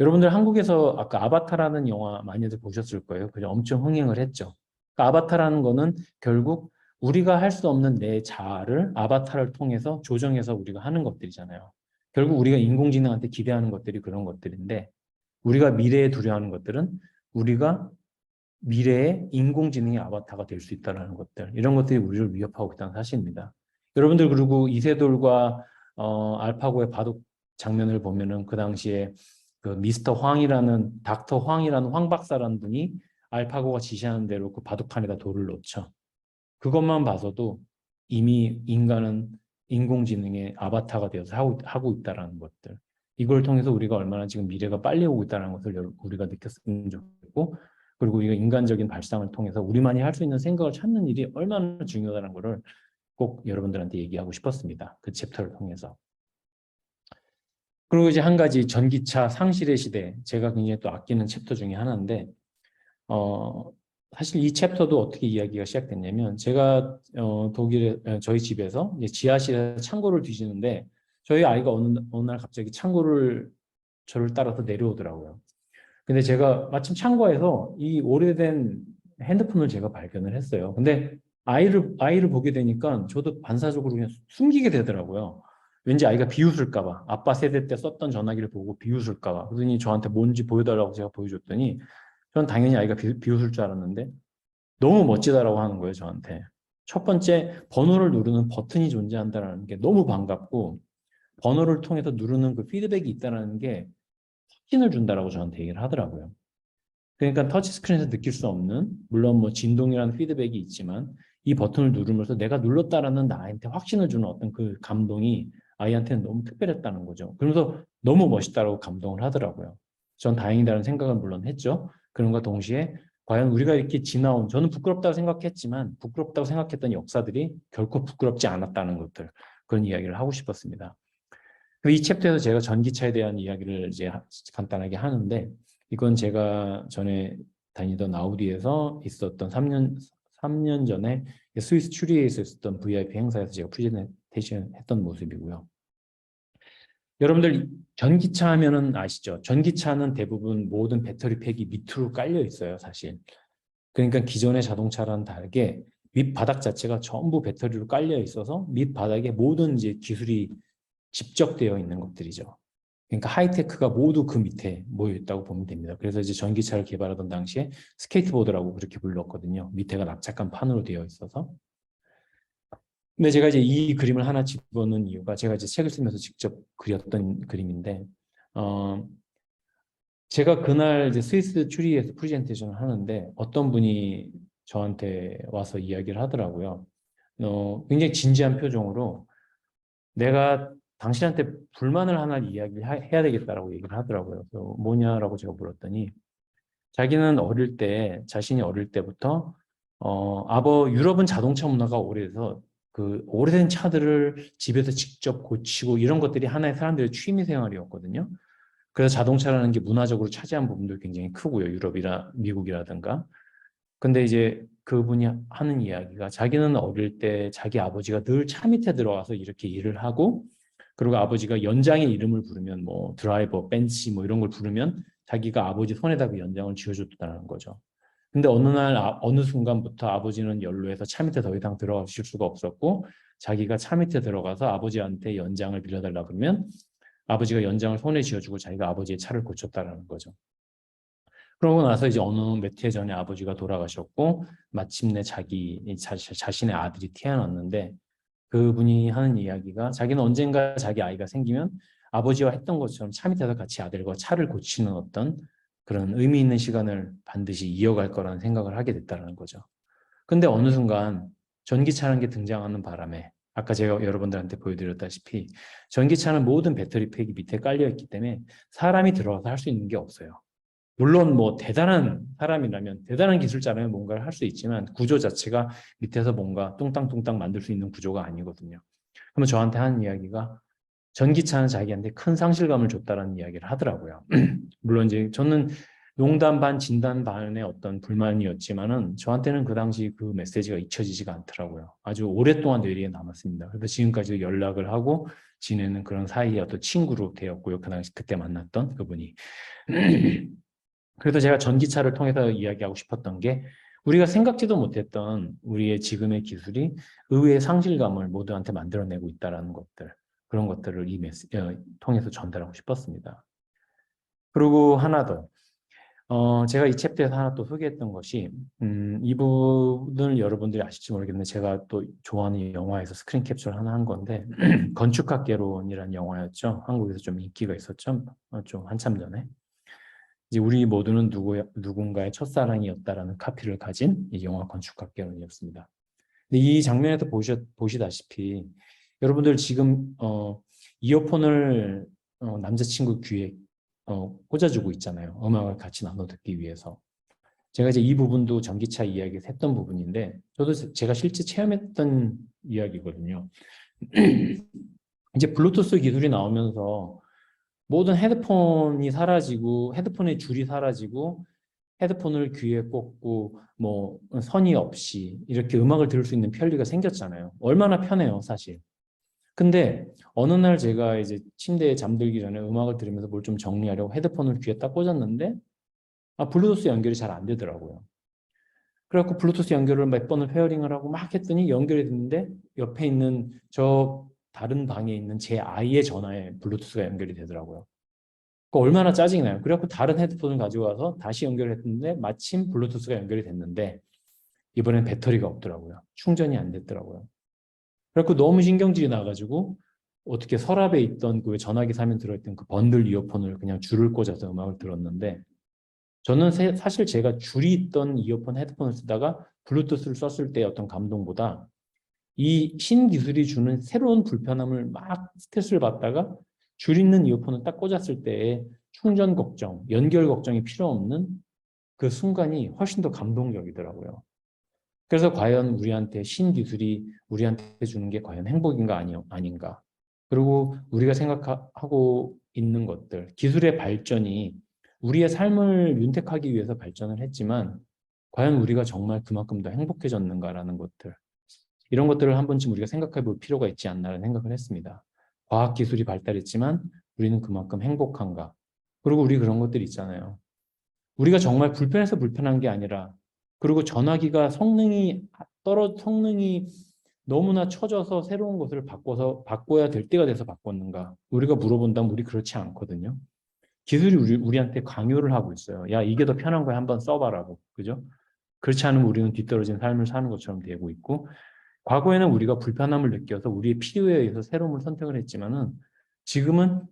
여러분들 한국에서 아까 아바타라는 영화 많이들 보셨을 거예요. 그죠? 엄청 흥행을 했죠. 그러니까 아바타라는 거는 결국 우리가 할 수 없는 내 자아를 아바타를 통해서 조정해서 우리가 하는 것들이잖아요. 결국 우리가 인공지능한테 기대하는 것들이 그런 것들인데 우리가 미래에 두려워하는 것들은 우리가 미래의 인공지능의 아바타가 될 수 있다는 것들 이런 것들이 우리를 위협하고 있다는 사실입니다. 여러분들 그리고 이세돌과 알파고의 바둑 장면을 보면은 그 당시에 그 미스터 황이라는 닥터 황이라는 황 박사라는 분이 알파고가 지시하는 대로 그 바둑판에다 돌을 놓죠. 그것만 봐서도 이미 인간은 인공지능의 아바타가 되어서 하고 있다는 것들. 이걸 통해서 우리가 얼마나 지금 미래가 빨리 오고 있다는 것을 우리가 느꼈으면 좋겠고 그리고 이거 인간적인 발상을 통해서 우리만이 할 수 있는 생각을 찾는 일이 얼마나 중요하다는 것을 꼭 여러분들한테 얘기하고 싶었습니다. 그 챕터를 통해서. 그리고 이제 한 가지 전기차 상실의 시대 제가 굉장히 또 아끼는 챕터 중에 하나인데 어, 사실 이 챕터도 어떻게 이야기가 시작됐냐면 제가 독일에 저희 집에서 이제 지하실에 창고를 뒤지는데 저희 아이가 어느 날 갑자기 창고를 저를 따라서 내려오더라고요. 근데 제가 마침 창고에서 이 오래된 핸드폰을 제가 발견을 했어요. 근데 아이를 보게 되니까 저도 반사적으로 그냥 숨기게 되더라고요. 왠지 아이가 비웃을까 봐. 아빠 세대 때 썼던 전화기를 보고 비웃을까 봐. 그러더니 저한테 뭔지 보여달라고 제가 보여줬더니 전 당연히 아이가 비웃을 줄 알았는데 너무 멋지다라고 하는 거예요, 저한테. 첫 번째, 번호를 누르는 버튼이 존재한다는 게 너무 반갑고 번호를 통해서 누르는 그 피드백이 있다는 게 확신을 준다라고 저한테 얘기를 하더라고요. 그러니까 터치스크린에서 느낄 수 없는 물론 뭐 진동이라는 피드백이 있지만 이 버튼을 누르면서 내가 눌렀다라는 나한테 확신을 주는 어떤 그 감동이 아이한테는 너무 특별했다는 거죠. 그러면서 너무 멋있다라고 감동을 하더라고요. 전 다행이다라는 생각은 물론 했죠. 그런가 동시에 과연 우리가 이렇게 지나온 저는 부끄럽다고 생각했지만 부끄럽다고 생각했던 역사들이 결코 부끄럽지 않았다는 것들 그런 이야기를 하고 싶었습니다. 이 챕터에서 제가 전기차에 대한 이야기를 이제 간단하게 하는데 이건 제가 전에 다니던 아우디에서 있었던 3년 전에 스위스 추리히에서 있었던 VIP 행사에서 제가 프레젠테이션 했던 모습이고요. 여러분들 전기차 하면은 아시죠? 전기차는 대부분 모든 배터리 팩이 밑으로 깔려 있어요, 사실. 그러니까 기존의 자동차와는 다르게 밑바닥 자체가 전부 배터리로 깔려 있어서 밑바닥에 모든 이제 기술이 집적되어 있는 것들이죠. 그러니까 하이테크가 모두 그 밑에 모여 있다고 보면 됩니다. 그래서 이제 전기차를 개발하던 당시에 스케이트보드라고 그렇게 불렀거든요. 밑에가 납작한 판으로 되어 있어서. 근데 제가 이제 이 그림을 하나 집어넣은 이유가 제가 이제 책을 쓰면서 직접 그렸던 그림인데, 어, 제가 그날 이제 스위스 추리히에서 프레젠테이션을 하는데 어떤 분이 저한테 와서 이야기를 하더라고요. 굉장히 진지한 표정으로 내가 당신한테 불만을 하나 이야기를 해야 되겠다라고 얘기를 하더라고요. 그래서 뭐냐라고 제가 물었더니 자기는 어릴 때, 자신이 어릴 때부터 유럽은 자동차 문화가 오래돼서 그 오래된 차들을 집에서 직접 고치고 이런 것들이 하나의 사람들의 취미 생활이었거든요. 그래서 자동차라는 게 문화적으로 차지한 부분도 굉장히 크고요. 유럽이나 미국이라든가. 근데 이제 그분이 하는 이야기가 자기는 어릴 때 자기 아버지가 늘 차 밑에 들어가서 이렇게 일을 하고, 그리고 아버지가 연장의 이름을 부르면 뭐 드라이버, 벤치 뭐 이런 걸 부르면 자기가 아버지 손에다 그 연장을 쥐어줬다는 거죠. 근데 어느 날 어느 순간부터 아버지는 연로해서 차 밑에 더 이상 들어가실 수가 없었고, 자기가 차 밑에 들어가서 아버지한테 연장을 빌려달라 그러면 아버지가 연장을 손에 쥐어주고 자기가 아버지의 차를 고쳤다라는 거죠. 그러고 나서 이제 어느 몇 해 전에 아버지가 돌아가셨고 마침내 자신의 아들이 태어났는데, 그분이 하는 이야기가 자기는 언젠가 자기 아이가 생기면 아버지와 했던 것처럼 차 밑에서 같이 아들과 차를 고치는 어떤 그런 의미 있는 시간을 반드시 이어갈 거라는 생각을 하게 됐다는 거죠. 근데 어느 순간 전기차라는 게 등장하는 바람에 아까 제가 여러분들한테 보여드렸다시피 전기차는 모든 배터리 팩이 밑에 깔려 있기 때문에 사람이 들어가서 할 수 있는 게 없어요. 물론 뭐 대단한 사람이라면 대단한 기술자라면 뭔가를 할 수 있지만 구조 자체가 밑에서 뭔가 뚱땅뚱땅 만들 수 있는 구조가 아니거든요. 그러면 저한테 하는 이야기가 전기차는 자기한테 큰 상실감을 줬다라는 이야기를 하더라고요. 물론 이제 저는 농담 반 진담 반의 어떤 불만이었지만은 저한테는 그 당시 그 메시지가 잊혀지지가 않더라고요. 아주 오랫동안 뇌리에 남았습니다. 그래서 지금까지 연락을 하고 지내는 그런 사이의 어떤 친구로 되었고요. 그 당시 그때 만났던 그분이. 그래서 제가 전기차를 통해서 이야기하고 싶었던 게 우리가 생각지도 못했던 우리의 지금의 기술이 의외의 상실감을 모두한테 만들어내고 있다는 것들, 그런 것들을 통해서 전달하고 싶었습니다. 그리고 하나 더, 제가 이 챕터에서 하나 또 소개했던 것이, 이분을 여러분들이 아실지 모르겠는데 제가 또 좋아하는 영화에서 스크린 캡처를 하나 한 건데 건축학개론이라는 영화였죠. 한국에서 좀 인기가 있었죠. 좀 한참 전에. 이제 우리 모두는 누군가의 첫사랑이었다라는 카피를 가진 이 영화 건축학개론이었습니다. 근데 이 장면에서 보시다시피 여러분들 지금 이어폰을 남자친구 귀에 꽂아주고 있잖아요. 음악을 같이 나눠 듣기 위해서. 제가 이제 이 부분도 전기차 이야기에서 했던 부분인데 저도 제가 실제 체험했던 이야기거든요. 이제 블루투스 기술이 나오면서 모든 헤드폰이 사라지고 헤드폰의 줄이 사라지고 헤드폰을 귀에 꽂고 뭐 선이 없이 이렇게 음악을 들을 수 있는 편리가 생겼잖아요. 얼마나 편해요, 사실. 근데 어느 날 제가 이제 침대에 잠들기 전에 음악을 들으면서 뭘 좀 정리하려고 헤드폰을 귀에 딱 꽂았는데 블루투스 연결이 잘 안 되더라고요. 그래갖고 블루투스 연결을 몇 번을 페어링을 하고 막 했더니 연결이 됐는데 옆에 있는 저 다른 방에 있는 제 아이의 전화에 블루투스가 연결이 되더라고요. 얼마나 짜증이 나요. 그래갖고 다른 헤드폰을 가지고 와서 다시 연결했는데 마침 블루투스가 연결이 됐는데 이번엔 배터리가 없더라고요. 충전이 안 됐더라고요. 그래갖고 너무 신경질이 나가지고 어떻게 서랍에 있던 그 전화기 사면 들어있던 그 번들 이어폰을 그냥 줄을 꽂아서 음악을 들었는데 저는 사실 제가 줄이 있던 이어폰 헤드폰을 쓰다가 블루투스를 썼을 때 어떤 감동보다 이 신기술이 주는 새로운 불편함을 막 스트레스를 받다가 줄 있는 이어폰을 딱 꽂았을 때의 충전 걱정, 연결 걱정이 필요 없는 그 순간이 훨씬 더 감동적이더라고요. 그래서 과연 우리한테 신기술이 우리한테 주는 게 과연 행복인가 아닌가. 그리고 우리가 생각하고 있는 것들, 기술의 발전이 우리의 삶을 윤택하기 위해서 발전을 했지만 과연 우리가 정말 그만큼 더 행복해졌는가라는 것들. 이런 것들을 한 번쯤 우리가 생각해 볼 필요가 있지 않나라는 생각을 했습니다. 과학기술이 발달했지만 우리는 그만큼 행복한가? 그리고 우리 그런 것들이 있잖아요. 우리가 정말 불편해서 불편한 게 아니라 그리고 전화기가 성능이 너무나 처져서 새로운 것을 바꿔야 될 때가 돼서 바꿨는가? 우리가 물어본다면 우리 그렇지 않거든요. 기술이 우리한테 강요를 하고 있어요. 야, 이게 더 편한 거야. 한번 써봐라고. 그죠? 그렇지 않으면 우리는 뒤떨어진 삶을 사는 것처럼 되고 있고, 과거에는 우리가 불편함을 느껴서 우리의 필요에 의해서 새로운 선택을 했지만은 지금은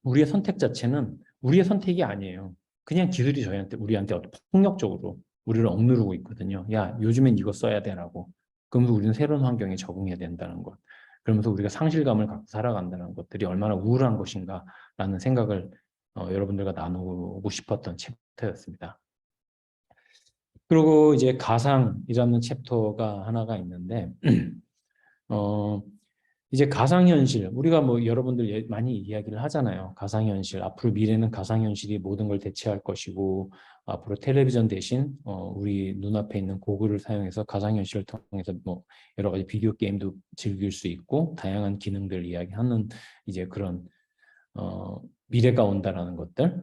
우리의 선택 자체는 우리의 선택이 아니에요. 그냥 기술이 우리한테 어떤 폭력적으로 우리를 억누르고 있거든요. 야, 요즘엔 이거 써야 되라고. 그러면서 우리는 새로운 환경에 적응해야 된다는 것. 그러면서 우리가 상실감을 갖고 살아간다는 것들이 얼마나 우울한 것인가라는 생각을 여러분들과 나누고 싶었던 챕터였습니다. 그리고 이제 가상이라는 챕터가 하나가 있는데 어, 이제 가상현실, 우리가 뭐 여러분들 많이 이야기를 하잖아요. 가상현실, 앞으로 미래는 가상현실이 모든 걸 대체할 것이고, 앞으로 텔레비전 대신 우리 눈앞에 있는 고글을 사용해서 가상현실을 통해서 뭐 여러 가지 비디오 게임도 즐길 수 있고, 다양한 기능들 이야기하는 이제 그런 미래가 온다라는 것들,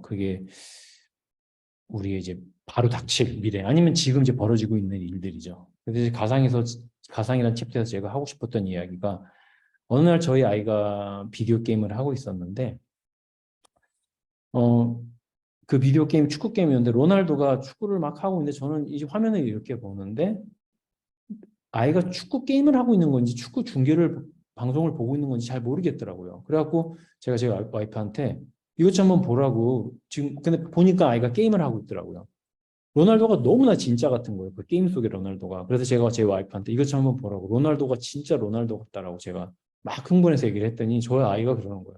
그게 우리의 이제 바로 닥칠 미래, 아니면 지금 이제 벌어지고 있는 일들이죠. 그래서 이제 가상이라는 챕터에서 제가 하고 싶었던 이야기가 어느 날 저희 아이가 비디오 게임을 하고 있었는데 그 비디오 게임 축구 게임이었는데 로날도가 축구를 막 하고 있는데 저는 이제 화면을 이렇게 보는데 아이가 축구 게임을 하고 있는 건지 축구 방송을 보고 있는 건지 잘 모르겠더라고요. 그래갖고 제가 제 와이프한테 이것 좀 한번 보라고 지금 근데 보니까 아이가 게임을 하고 있더라고요. 로날도가 너무나 진짜 같은 거예요. 그 게임 속의 로날도가. 그래서 제가 제 와이프한테 이것 좀 한번 보라고. 로날도가 진짜 로날도 같다라고 제가 막 흥분해서 얘기를 했더니 저희 아이가 그러는 거예요.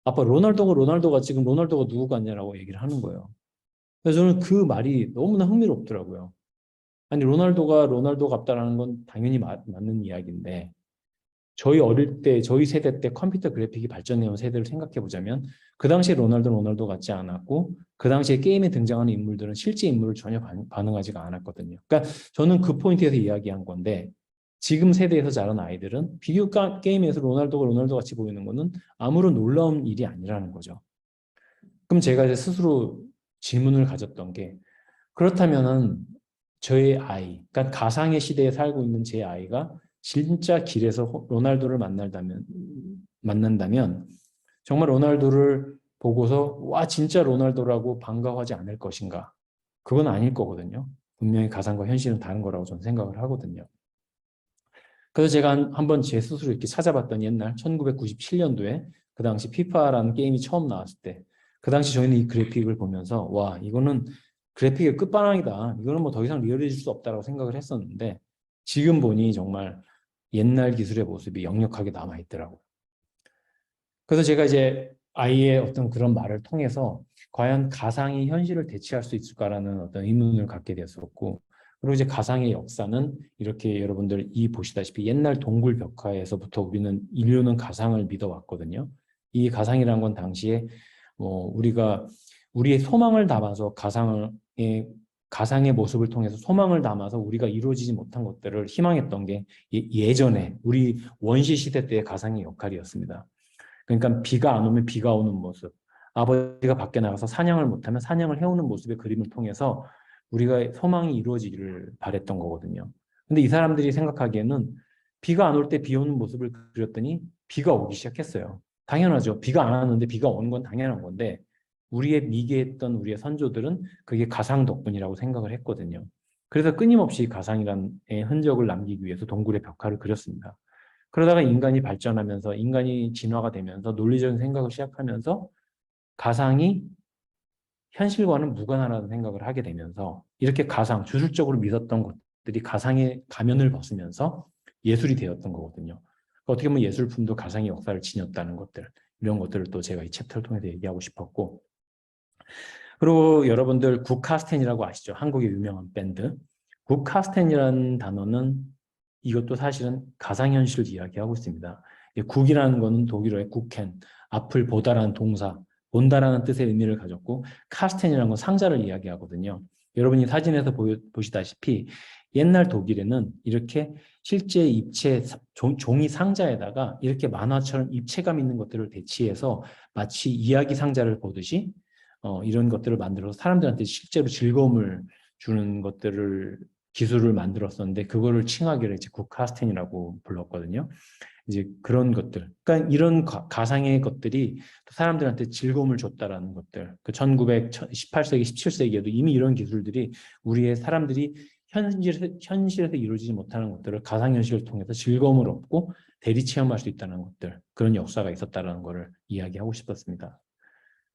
아빠 로날도가 지금 로날도가 누구 같냐라고 얘기를 하는 거예요. 그래서 저는 그 말이 너무나 흥미롭더라고요. 아니 로날도가 로날도 같다라는 건 당연히 맞는 이야기인데 저희 어릴 때 저희 세대 때 컴퓨터 그래픽이 발전해온 세대를 생각해 보자면 그 당시에 로날도 같지 않았고 그 당시에 게임에 등장하는 인물들은 실제 인물을 전혀 반응하지가 않았거든요. 그러니까 저는 그 포인트에서 이야기한 건데 지금 세대에서 자란 아이들은 비디오 게임에서 로날도가 로날도 같이 보이는 거는 아무런 놀라운 일이 아니라는 거죠. 그럼 제가 이제 스스로 질문을 가졌던 게 그렇다면은 저의 아이, 그러니까 가상의 시대에 살고 있는 제 아이가 진짜 길에서 로날도를 만난다면 정말 로날도를 보고서 와 진짜 로날도라고 반가워하지 않을 것인가? 그건 아닐 거거든요. 분명히 가상과 현실은 다른 거라고 저는 생각을 하거든요. 그래서 제가 한번 제 스스로 이렇게 찾아봤던 옛날 1997년도에 그 당시 피파라는 게임이 처음 나왔을 때 그 당시 저희는 이 그래픽을 보면서 와 이거는 그래픽의 끝판왕이다. 이거는 뭐 더 이상 리얼해질 수 없다라고 생각을 했었는데 지금 보니 정말 옛날 기술의 모습이 역력하게 남아있더라고요. 그래서 제가 이제 아이의 어떤 그런 말을 통해서 과연 가상이 현실을 대체할 수 있을까라는 어떤 의문을 갖게 되었었고 그리고 이제 가상의 역사는 이렇게 여러분들 보시다시피 옛날 동굴 벽화에서부터 인류는 가상을 믿어왔거든요. 이 가상이라는 건 당시에 우리가 우리의 소망을 담아서 가상의 모습을 통해서 소망을 담아서 우리가 이루어지지 못한 것들을 희망했던 게 예전에 우리 원시 시대 때의 가상의 역할이었습니다. 그러니까 비가 안 오면 비가 오는 모습, 아버지가 밖에 나가서 사냥을 못하면 사냥을 해오는 모습의 그림을 통해서 우리가 소망이 이루어지기를 바랬던 거거든요. 근데 이 사람들이 생각하기에는 비가 안 올 때 비 오는 모습을 그렸더니 비가 오기 시작했어요. 당연하죠. 비가 안 왔는데 비가 오는 건 당연한 건데 우리의 미개했던 우리의 선조들은 그게 가상 덕분이라고 생각을 했거든요. 그래서 끊임없이 가상이라는 흔적을 남기기 위해서 동굴의 벽화를 그렸습니다. 그러다가 인간이 발전하면서 인간이 진화가 되면서 논리적인 생각을 시작하면서 가상이 현실과는 무관하다는 생각을 하게 되면서 이렇게 주술적으로 믿었던 것들이 가상의 가면을 벗으면서 예술이 되었던 거거든요. 어떻게 보면 예술품도 가상의 역사를 지녔다는 것들, 이런 것들을 또 제가 이 챕터를 통해서 얘기하고 싶었고 그리고 여러분들 국카스텐이라고 아시죠? 한국의 유명한 밴드. 국카스텐이라는 단어는 이것도 사실은 가상현실을 이야기하고 있습니다. 국이라는 것은 독일어의 국켄, 앞을 보다라는 동사, 본다라는 뜻의 의미를 가졌고 카스텐이라는 건 상자를 이야기하거든요. 여러분이 사진에서 보시다시피 옛날 독일에는 이렇게 실제 입체, 종이 상자에다가 이렇게 만화처럼 입체감 있는 것들을 배치해서 마치 이야기 상자를 보듯이 이런 것들을 만들어서 사람들한테 실제로 즐거움을 주는 것들을 기술을 만들었었는데 그거를 칭하기를 이제 국카스텐이라고 불렀거든요. 이제 그런 것들, 그러니까 이런 가상의 것들이 사람들한테 즐거움을 줬다라는 것들. 그 1918세기, 17세기에도 이미 이런 기술들이 우리의 사람들이 현실에서 이루어지지 못하는 것들을 가상현실을 통해서 즐거움을 얻고 대리 체험할 수 있다는 것들, 그런 역사가 있었다는 것을 이야기하고 싶었습니다.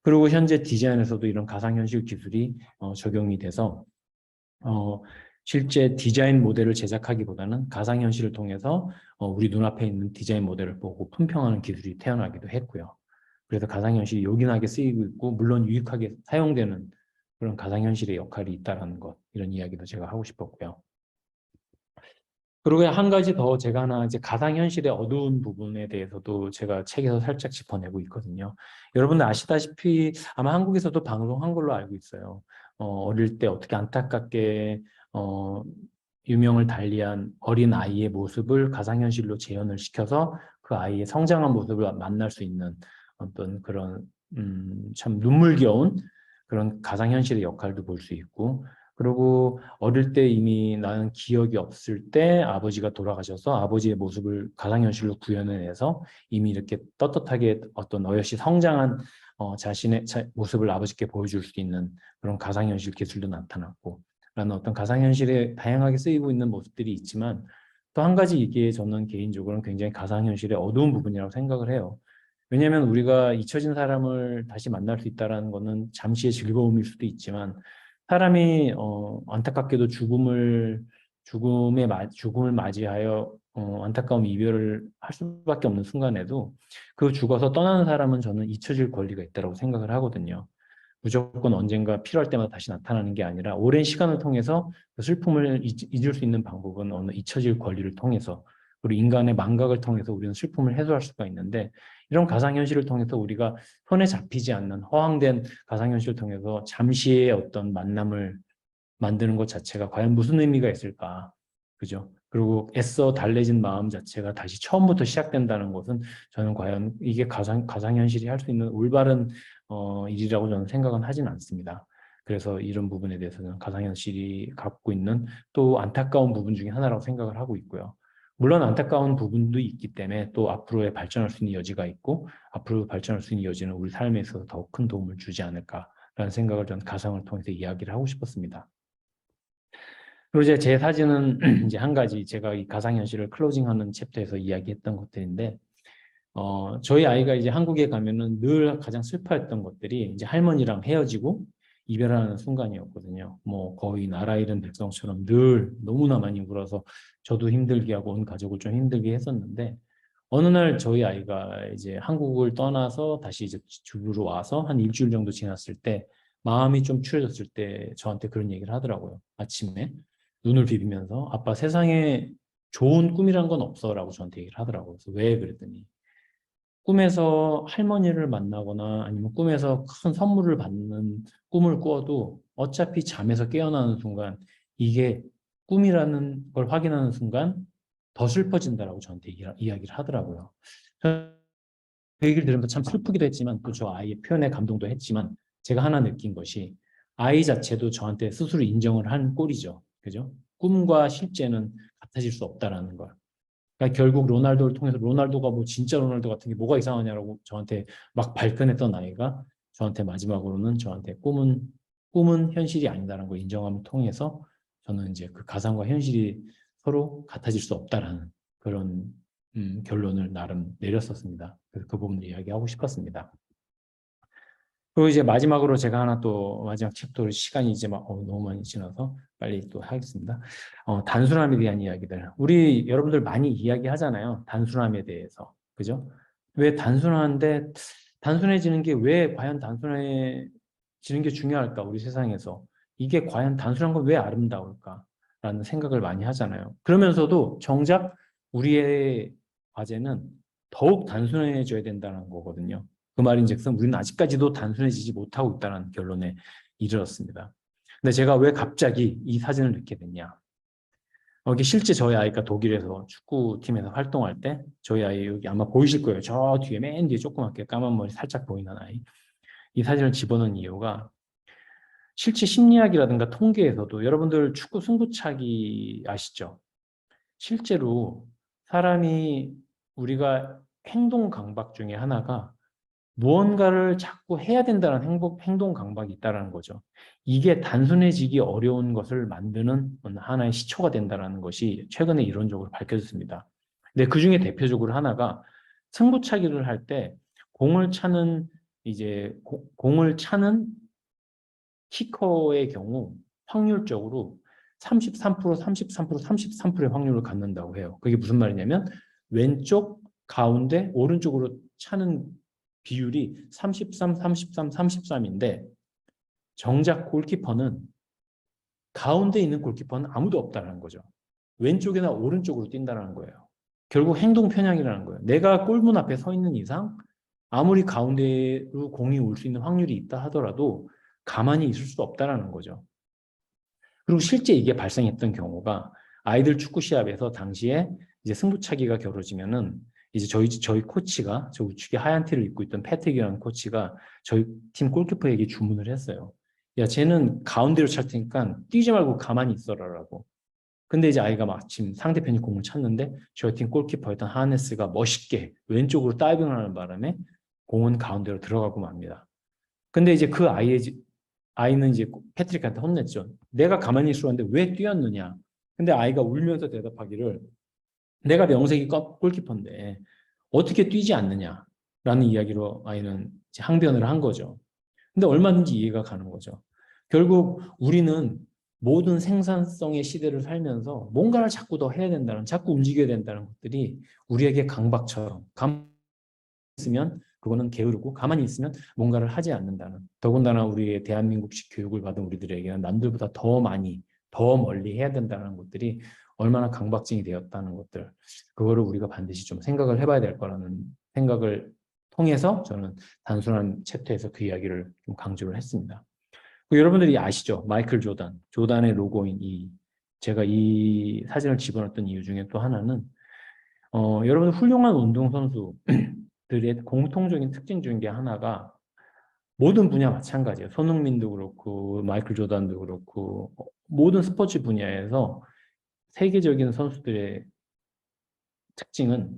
그리고 현재 디자인에서도 이런 가상현실 기술이 적용이 돼서 실제 디자인 모델을 제작하기보다는 가상현실을 통해서 우리 눈앞에 있는 디자인 모델을 보고 품평하는 기술이 태어나기도 했고요. 그래서 가상현실이 요긴하게 쓰이고 있고 물론 유익하게 사용되는 그런 가상현실의 역할이 있다는 것, 이런 이야기도 제가 하고 싶었고요. 그리고 한 가지 더 제가 하나 이제 가상현실의 어두운 부분에 대해서도 제가 책에서 살짝 짚어내고 있거든요. 여러분들 아시다시피 아마 한국에서도 방송한 걸로 알고 있어요. 어릴 때 어떻게 안타깝게 유명을 달리한 어린 아이의 모습을 가상현실로 재현을 시켜서 그 아이의 성장한 모습을 만날 수 있는 어떤 그런 참 눈물겨운 그런 가상현실의 역할도 볼 수 있고, 그리고 어릴 때 이미 나는 기억이 없을 때 아버지가 돌아가셔서 아버지의 모습을 가상현실로 구현해내서 이미 이렇게 떳떳하게 어떤 어여시 성장한 자신의 모습을 아버지께 보여줄 수 있는 그런 가상현실 기술도 나타났고, 라는 어떤 가상현실에 다양하게 쓰이고 있는 모습들이 있지만, 또 한 가지 이게 저는 개인적으로는 굉장히 가상현실의 어두운 부분이라고 생각을 해요. 왜냐하면 우리가 잊혀진 사람을 다시 만날 수 있다는 것은 잠시의 즐거움일 수도 있지만, 사람이 안타깝게도 죽음을 맞이하여 안타까운 이별을 할 수밖에 없는 순간에도 그 죽어서 떠나는 사람은 저는 잊혀질 권리가 있다고 생각을 하거든요. 무조건 언젠가 필요할 때마다 다시 나타나는 게 아니라 오랜 시간을 통해서 그 슬픔을 잊을 수 있는 방법은 어느 잊혀질 권리를 통해서, 그리고 인간의 망각을 통해서 우리는 슬픔을 해소할 수가 있는데, 이런 가상현실을 통해서 우리가 손에 잡히지 않는 허황된 가상현실을 통해서 잠시의 어떤 만남을 만드는 것 자체가 과연 무슨 의미가 있을까? 그죠? 그리고 애써 달래진 마음 자체가 다시 처음부터 시작된다는 것은 저는 과연 이게 가상현실이 할 수 있는 올바른 일이라고 저는 생각은 하진 않습니다. 그래서 이런 부분에 대해서는 가상현실이 갖고 있는 또 안타까운 부분 중에 하나라고 생각을 하고 있고요. 물론 안타까운 부분도 있기 때문에 또 앞으로의 발전할 수 있는 여지가 있고, 앞으로 발전할 수 있는 여지는 우리 삶에 있어서 더 큰 도움을 주지 않을까라는 생각을 저는 가상을 통해서 이야기를 하고 싶었습니다. 그리고 이제 제 사진은 이제 한 가지 제가 이 가상현실을 클로징하는 챕터에서 이야기했던 것들인데, 저희 아이가 이제 한국에 가면은 늘 가장 슬퍼했던 것들이 이제 할머니랑 헤어지고 이별하는 순간이었거든요. 뭐 거의 나라 잃은 백성처럼 늘 너무나 많이 울어서 저도 힘들게 하고 온 가족을 좀 힘들게 했었는데, 어느 날 저희 아이가 이제 한국을 떠나서 다시 이제 집으로 와서 한 일주일 정도 지났을 때 마음이 좀 추해졌을 때 저한테 그런 얘기를 하더라고요. 아침에 눈을 비비면서 아빠, 세상에 좋은 꿈이란 건 없어라고 저한테 얘기를 하더라고요. 그래서 왜 그랬더니 꿈에서 할머니를 만나거나 아니면 꿈에서 큰 선물을 받는 꿈을 꾸어도 어차피 잠에서 깨어나는 순간 이게 꿈이라는 걸 확인하는 순간 더 슬퍼진다라고 저한테 이야기를 하더라고요. 그 얘기를 들으면서 참 슬프기도 했지만 또 저 아이의 표현에 감동도 했지만, 제가 하나 느낀 것이 아이 자체도 저한테 스스로 인정을 한 꼴이죠. 그죠? 꿈과 실제는 같아질 수 없다라는 걸. 그러니까 결국 로날도를 통해서 로날도가 뭐 진짜 로날도 같은 게 뭐가 이상하냐라고 저한테 막 발끈했던 아이가 저한테 마지막으로는 저한테 꿈은 현실이 아니다라는 걸 인정함을 통해서 저는 이제 그 가상과 현실이 서로 같아질 수 없다라는 그런 결론을 나름 내렸었습니다. 그래서 그 부분을 이야기하고 싶었습니다. 그리고 이제 마지막으로 제가 하나 또 마지막 챕터로 시간이 이제 막 너무 많이 지나서 빨리 또 하겠습니다. 단순함에 대한 이야기들. 우리 여러분들 많이 이야기하잖아요. 단순함에 대해서. 그죠? 왜 단순한데 단순해지는 게 왜 과연 단순해지는 게 중요할까? 우리 세상에서. 이게 과연 단순한 건 왜 아름다울까? 라는 생각을 많이 하잖아요. 그러면서도 정작 우리의 과제는 더욱 단순해져야 된다는 거거든요. 그 말인즉슨 우리는 아직까지도 단순해지지 못하고 있다는 결론에 이르렀습니다. 근데 제가 왜 갑자기 이 사진을 넣게 됐냐? 이게 실제 저희 아이가 독일에서 축구팀에서 활동할 때 저희 아이 여기 아마 보이실 거예요. 저 뒤에 맨 뒤에 조그맣게 까만 머리 살짝 보이는 아이. 이 사진을 집어넣은 이유가 실제 심리학이라든가 통계에서도 여러분들 축구 승부차기 아시죠? 실제로 사람이 우리가 행동 강박 중에 하나가 무언가를 자꾸 해야 된다는 행동 강박이 있다는 거죠. 이게 단순해지기 어려운 것을 만드는 하나의 시초가 된다는 것이 최근에 이론적으로 밝혀졌습니다. 근데 그 중에 대표적으로 하나가 승부차기를 할 때 공을 차는 공을 차는 키커의 경우 확률적으로 33%, 33%, 33%의 확률을 갖는다고 해요. 그게 무슨 말이냐면 왼쪽, 가운데, 오른쪽으로 차는 비율이 33, 33, 33인데 정작 골키퍼는 가운데 있는 골키퍼는 아무도 없다는 거죠. 왼쪽이나 오른쪽으로 뛴다는 거예요. 결국 행동 편향이라는 거예요. 내가 골문 앞에 서 있는 이상 아무리 가운데로 공이 올 수 있는 확률이 있다 하더라도 가만히 있을 수 없다는 거죠. 그리고 실제 이게 발생했던 경우가 아이들 축구 시합에서 당시에 이제 승부차기가 겨뤄지면은 이제 저희 코치가 저 우측에 하얀 티를 입고 있던 패트릭이라는 코치가 저희 팀 골키퍼에게 주문을 했어요. 야, 쟤는 가운데로 찰 테니까 뛰지 말고 가만히 있어라라고. 근데 이제 아이가 마침 상대편이 공을 찼는데 저희 팀 골키퍼였던 하네스가 멋있게 왼쪽으로 다이빙을 하는 바람에 공은 가운데로 들어가고 맙니다. 근데 이제 그 아이는 이제 패트릭한테 혼냈죠. 내가 가만히 있었는데 왜 뛰었느냐. 근데 아이가 울면서 대답하기를 내가 명색이 골키퍼인데 어떻게 뛰지 않느냐라는 이야기로 아이는 이제 항변을 한 거죠. 근데 얼마든지 이해가 가는 거죠. 결국 우리는 모든 생산성의 시대를 살면서 뭔가를 자꾸 더 해야 된다는, 자꾸 움직여야 된다는 것들이 우리에게 강박처럼, 가만히 있으면 그거는 게으르고 가만히 있으면 뭔가를 하지 않는다는, 더군다나 우리의 대한민국식 교육을 받은 우리들에게는 남들보다 더 많이, 더 멀리 해야 된다는 것들이 얼마나 강박증이 되었다는 것들, 그거를 우리가 반드시 좀 생각을 해봐야 될 거라는 생각을 통해서 저는 단순한 챕터에서 그 이야기를 좀 강조를 했습니다. 여러분들이 아시죠? 마이클 조단의 로고인 제가 이 사진을 집어넣었던 이유 중에 또 하나는 여러분들 훌륭한 운동선수들의 공통적인 특징 중에 하나가 모든 분야 마찬가지예요. 손흥민도 그렇고 마이클 조단도 그렇고 모든 스포츠 분야에서 세계적인 선수들의 특징은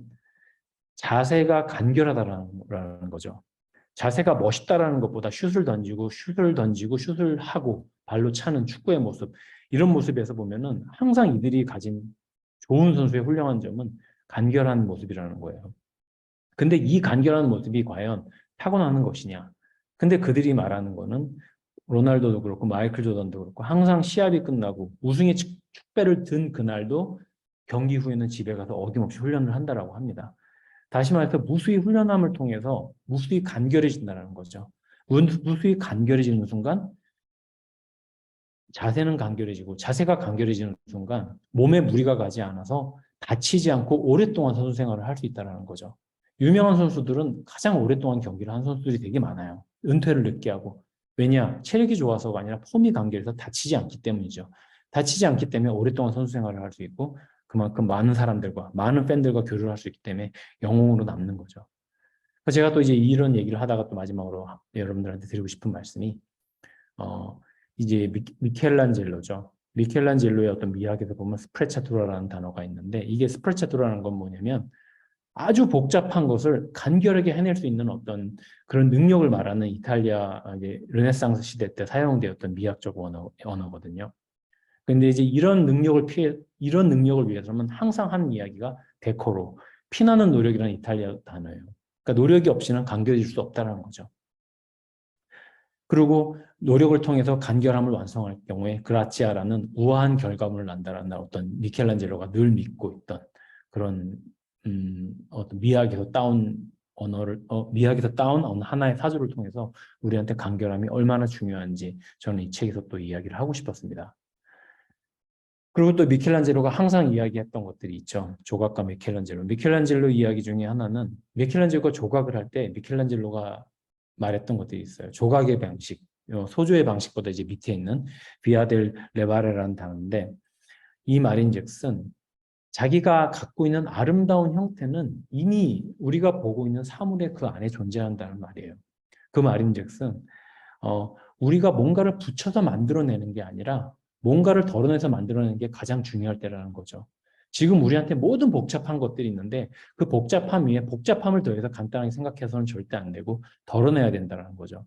자세가 간결하다라는 거죠. 자세가 멋있다라는 것보다 슛을 던지고 슛을 하고 발로 차는 축구의 모습, 이런 모습에서 보면은 항상 이들이 가진 좋은 선수의 훌륭한 점은 간결한 모습이라는 거예요. 근데 이 간결한 모습이 과연 타고나는 것이냐? 근데 그들이 말하는 거는 로날도도 그렇고 마이클 조던도 그렇고 항상 시합이 끝나고 우승의 축배를 든 그날도 경기 후에는 집에 가서 어김없이 훈련을 한다라고 합니다. 다시 말해서 무수히 훈련함을 통해서 무수히 간결해진다는 거죠. 무수히 간결해지는 순간 자세는 간결해지고 자세가 간결해지는 순간 몸에 무리가 가지 않아서 다치지 않고 오랫동안 선수 생활을 할 수 있다는 거죠. 유명한 선수들은 가장 오랫동안 경기를 한 선수들이 되게 많아요. 은퇴를 늦게 하고. 왜냐? 체력이 좋아서가 아니라 폼이 간결해서 다치지 않기 때문이죠. 다치지 않기 때문에 오랫동안 선수 생활을 할 수 있고 그만큼 많은 사람들과 많은 팬들과 교류를 할 수 있기 때문에 영웅으로 남는 거죠. 제가 또 이제 이런 얘기를 하다가 또 마지막으로 여러분들한테 드리고 싶은 말씀이 이제 미켈란젤로죠. 미켈란젤로의 어떤 미학에서 보면 스프레차투라라는 단어가 있는데 이게 스프레차투라는 건 뭐냐면 아주 복잡한 것을 간결하게 해낼 수 있는 어떤 그런 능력을 말하는 이탈리아 이제 르네상스 시대 때 사용되었던 미학적 언어거든요. 근데 이제 이런 능력을 위해서는 항상 하는 이야기가 데코로, 피나는 노력이라는 이탈리아 단어예요. 그러니까 노력이 없이는 간결해질 수 없다는 거죠. 그리고 노력을 통해서 간결함을 완성할 경우에 그라치아라는 우아한 결과물을 난다라는 어떤 미켈란젤로가 늘 믿고 있던 그런 어떤 미학에서 따온 어느 하나의 사주를 통해서 우리한테 간결함이 얼마나 중요한지 저는 이 책에서 또 이야기를 하고 싶었습니다. 그리고 또 미켈란젤로가 항상 이야기했던 것들이 있죠. 조각가 미켈란젤로 이야기 중에 하나는 미켈란젤로가 조각을 할 때 미켈란젤로가 말했던 것들이 있어요. 조각의 방식, 소조의 방식보다 이제 밑에 있는 비아델 레바레라는 단어인데 이 말인즉슨 자기가 갖고 있는 아름다운 형태는 이미 우리가 보고 있는 사물의 그 안에 존재한다는 말이에요. 그 말인즉슨 우리가 뭔가를 붙여서 만들어내는 게 아니라 뭔가를 덜어내서 만들어내는 게 가장 중요할 때라는 거죠. 지금 우리한테 모든 복잡한 것들이 있는데 그 복잡함 위에 복잡함을 더해서 간단하게 생각해서는 절대 안 되고 덜어내야 된다는 거죠.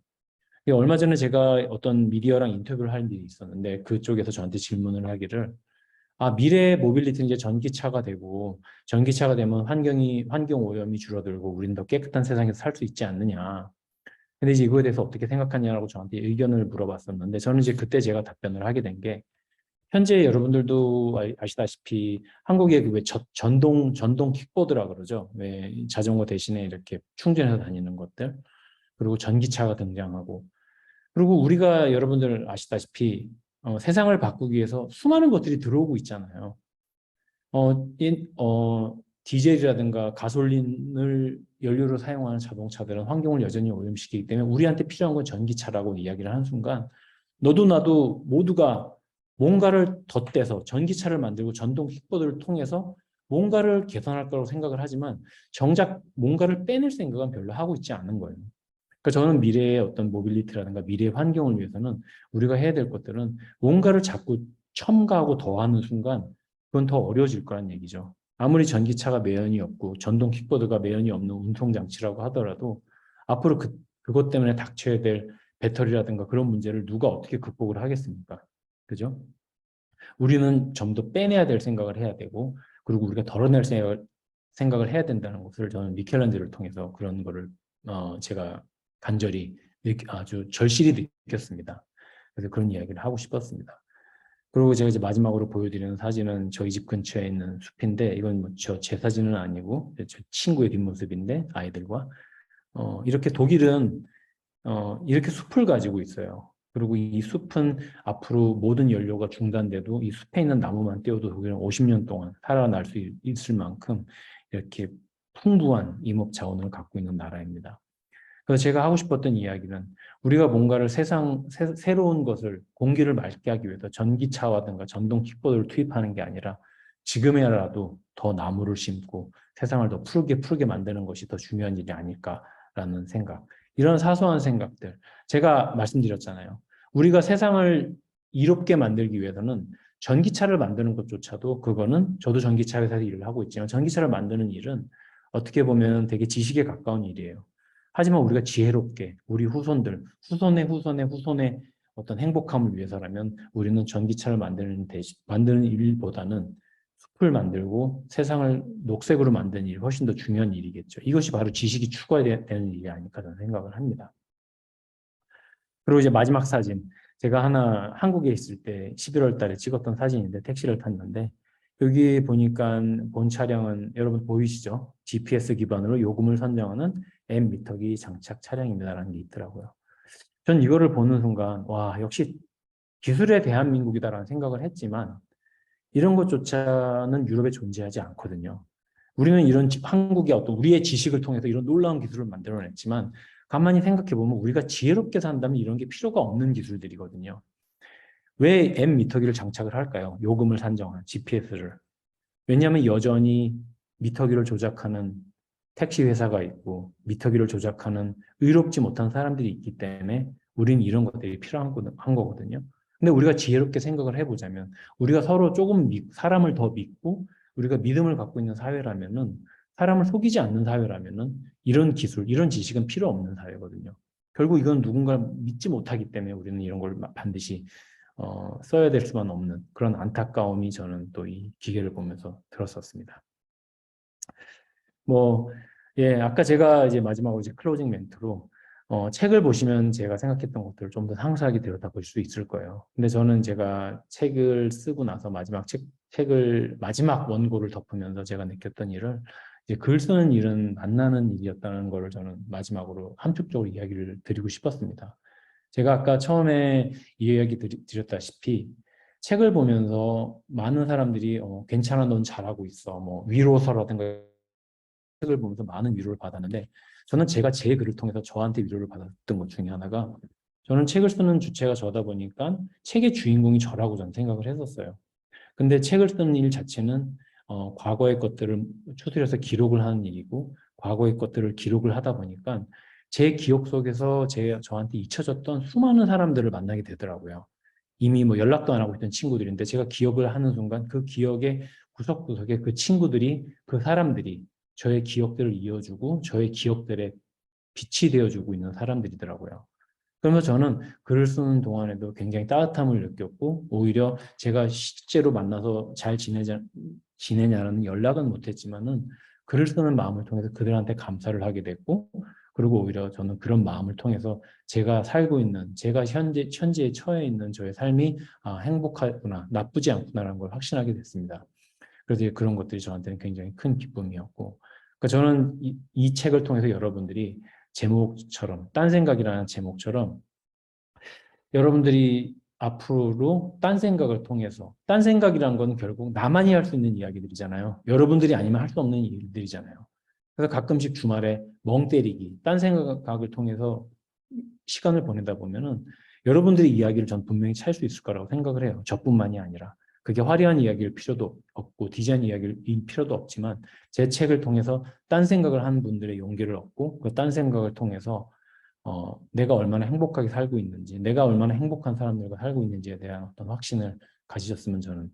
얼마 전에 제가 어떤 미디어랑 인터뷰를 할 일이 있었는데 그쪽에서 저한테 질문을 하기를 미래의 모빌리티는 이제 전기차가 되고 전기차가 되면 환경 오염이 줄어들고 우리는 더 깨끗한 세상에서 살 수 있지 않느냐. 근데 이제 이거에 대해서 어떻게 생각하냐라고 저한테 의견을 물어봤었는데 저는 이제 그때 제가 답변을 하게 된 게 현재 여러분들도 아시다시피 한국에 그왜 전동 킥보드라 그러죠. 왜 자전거 대신에 이렇게 충전해서 다니는 것들 그리고 전기차가 등장하고 그리고 우리가 여러분들 아시다시피 세상을 바꾸기 위해서 수많은 것들이 들어오고 있잖아요. 디젤이라든가 가솔린을 연료로 사용하는 자동차들은 환경을 여전히 오염시키기 때문에 우리한테 필요한 건 전기차라고 이야기를 하는 순간 너도 나도 모두가 뭔가를 덧대서 전기차를 만들고 전동 킥보드를 통해서 뭔가를 개선할 거라고 생각을 하지만 정작 뭔가를 빼낼 생각은 별로 하고 있지 않은 거예요. 그러니까 저는 미래의 어떤 모빌리티라든가 미래의 환경을 위해서는 우리가 해야 될 것들은 뭔가를 자꾸 첨가하고 더하는 순간 그건 더 어려워질 거란 얘기죠. 아무리 전기차가 매연이 없고 전동 킥보드가 매연이 없는 운송장치라고 하더라도 앞으로 그것 때문에 닥쳐야 될 배터리라든가 그런 문제를 누가 어떻게 극복을 하겠습니까? 그죠? 우리는 좀 더 빼내야 될 생각을 해야 되고 그리고 우리가 덜어낼 생각을 해야 된다는 것을 저는 미켈란젤로를 통해서 그런 거를 제가 간절히 아주 절실히 느꼈습니다. 그래서 그런 이야기를 하고 싶었습니다. 그리고 제가 이제 마지막으로 보여드리는 사진은 저희 집 근처에 있는 숲인데 이건 뭐 제 사진은 아니고 제 친구의 뒷모습인데 아이들과 이렇게 독일은 이렇게 숲을 가지고 있어요. 그리고 이 숲은 앞으로 모든 연료가 중단돼도 이 숲에 있는 나무만 떼어도 독일은 50년 동안 살아날 수 있을 만큼 이렇게 풍부한 임업 자원을 갖고 있는 나라입니다. 그래서 제가 하고 싶었던 이야기는 우리가 뭔가를 새로운 것을 공기를 맑게 하기 위해서 전기차와든가 전동 킥보드를 투입하는 게 아니라 지금이라도 더 나무를 심고 세상을 더 푸르게 만드는 것이 더 중요한 일이 아닐까라는 생각. 이런 사소한 생각들. 제가 말씀드렸잖아요. 우리가 세상을 이롭게 만들기 위해서는 전기차를 만드는 것조차도 그거는 저도 전기차 회사에서 일을 하고 있지만 전기차를 만드는 일은 어떻게 보면 되게 지식에 가까운 일이에요. 하지만 우리가 지혜롭게 우리 후손의 어떤 행복함을 위해서라면 우리는 전기차를 만드는 일보다는 숲을 만들고 세상을 녹색으로 만드는 일이 훨씬 더 중요한 일이겠죠. 이것이 바로 지식이 추가되는 일이 아닐까 저는 생각을 합니다. 그리고 이제 마지막 사진. 제가 하나 한국에 있을 때 11월 달에 찍었던 사진인데 택시를 탔는데 여기 보니까 본 차량은 여러분 보이시죠? GPS 기반으로 요금을 선정하는 M 미터기 장착 차량입니다라는 게 있더라고요. 전 이거를 보는 순간 와 역시 기술의 대한민국이다라는 생각을 했지만 이런 것조차는 유럽에 존재하지 않거든요. 우리는 이런 한국의 어떤 우리의 지식을 통해서 이런 놀라운 기술을 만들어냈지만 가만히 생각해 보면 우리가 지혜롭게 산다면 이런 게 필요가 없는 기술들이거든요. 왜 M 미터기를 장착을 할까요? 요금을 산정한 GPS를. 왜냐하면 여전히 미터기를 조작하는 택시 회사가 있고 미터기를 조작하는 의롭지 못한 사람들이 있기 때문에 우리는 이런 것들이 필요한 거거든요. 근데 우리가 지혜롭게 생각을 해보자면 우리가 서로 조금 사람을 더 믿고 우리가 믿음을 갖고 있는 사회라면은 사람을 속이지 않는 사회라면은 이런 기술, 이런 지식은 필요 없는 사회거든요. 결국 이건 누군가를 믿지 못하기 때문에 우리는 이런 걸 반드시 써야 될 수만 없는 그런 안타까움이 저는 또 이 기계를 보면서 들었었습니다. 아까 제가 이제 마지막으로 이제 클로징 멘트로 책을 보시면 제가 생각했던 것들을 좀 더 상세하게 들여다볼 수 있을 거예요. 근데 저는 제가 책을 쓰고 나서 책을 마지막 원고를 덮으면서 제가 느꼈던 일을 이제 글 쓰는 일은 만나는 일이었다는 걸 저는 마지막으로 함축적으로 이야기를 드리고 싶었습니다. 제가 아까 처음에 이야기 드렸다시피 책을 보면서 많은 사람들이 괜찮아, 넌 잘하고 있어, 뭐 위로서라든가 책을 보면서 많은 위로를 받았는데 저는 제가 제 글을 통해서 저한테 위로를 받았던 것 중에 하나가 저는 책을 쓰는 주체가 저다 보니까 책의 주인공이 저라고 저는 생각을 했었어요. 근데 책을 쓰는 일 자체는 과거의 것들을 추스려서 기록을 하는 일이고 과거의 것들을 기록을 하다 보니까 제 기억 속에서 저한테 잊혀졌던 수많은 사람들을 만나게 되더라고요. 이미 뭐 연락도 안 하고 있던 친구들인데 제가 기억을 하는 순간 그 기억의 구석구석에 그 친구들이, 그 사람들이 저의 기억들을 이어주고 저의 기억들의 빛이 되어주고 있는 사람들이더라고요. 그러면서 저는 글을 쓰는 동안에도 굉장히 따뜻함을 느꼈고, 오히려 제가 실제로 만나서 잘 지내냐는 연락은 못했지만은 글을 쓰는 마음을 통해서 그들한테 감사를 하게 됐고, 그리고 오히려 저는 그런 마음을 통해서 제가 살고 있는, 제가 현재에 처해 있는 저의 삶이 행복하구나, 나쁘지 않구나라는 걸 확신하게 됐습니다. 그래서 그런 것들이 저한테는 굉장히 큰 기쁨이었고, 그러니까 저는 이 책을 통해서 여러분들이 제목처럼, 딴 생각이라는 제목처럼 여러분들이 앞으로 딴 생각을 통해서, 딴 생각이라는 건 결국 나만이 할 수 있는 이야기들이잖아요. 여러분들이 아니면 할 수 없는 일들이잖아요. 그래서 가끔씩 주말에 멍 때리기, 딴 생각을 통해서 시간을 보내다 보면은 여러분들의 이야기를 전 분명히 찾을 수 있을 거라고 생각을 해요. 저뿐만이 아니라. 그게 화려한 이야기일 필요도 없고 디자인 이야기일 필요도 없지만, 제 책을 통해서 딴 생각을 하는 분들의 용기를 얻고, 그 딴 생각을 통해서 내가 얼마나 행복하게 살고 있는지, 내가 얼마나 행복한 사람들과 살고 있는지에 대한 어떤 확신을 가지셨으면 저는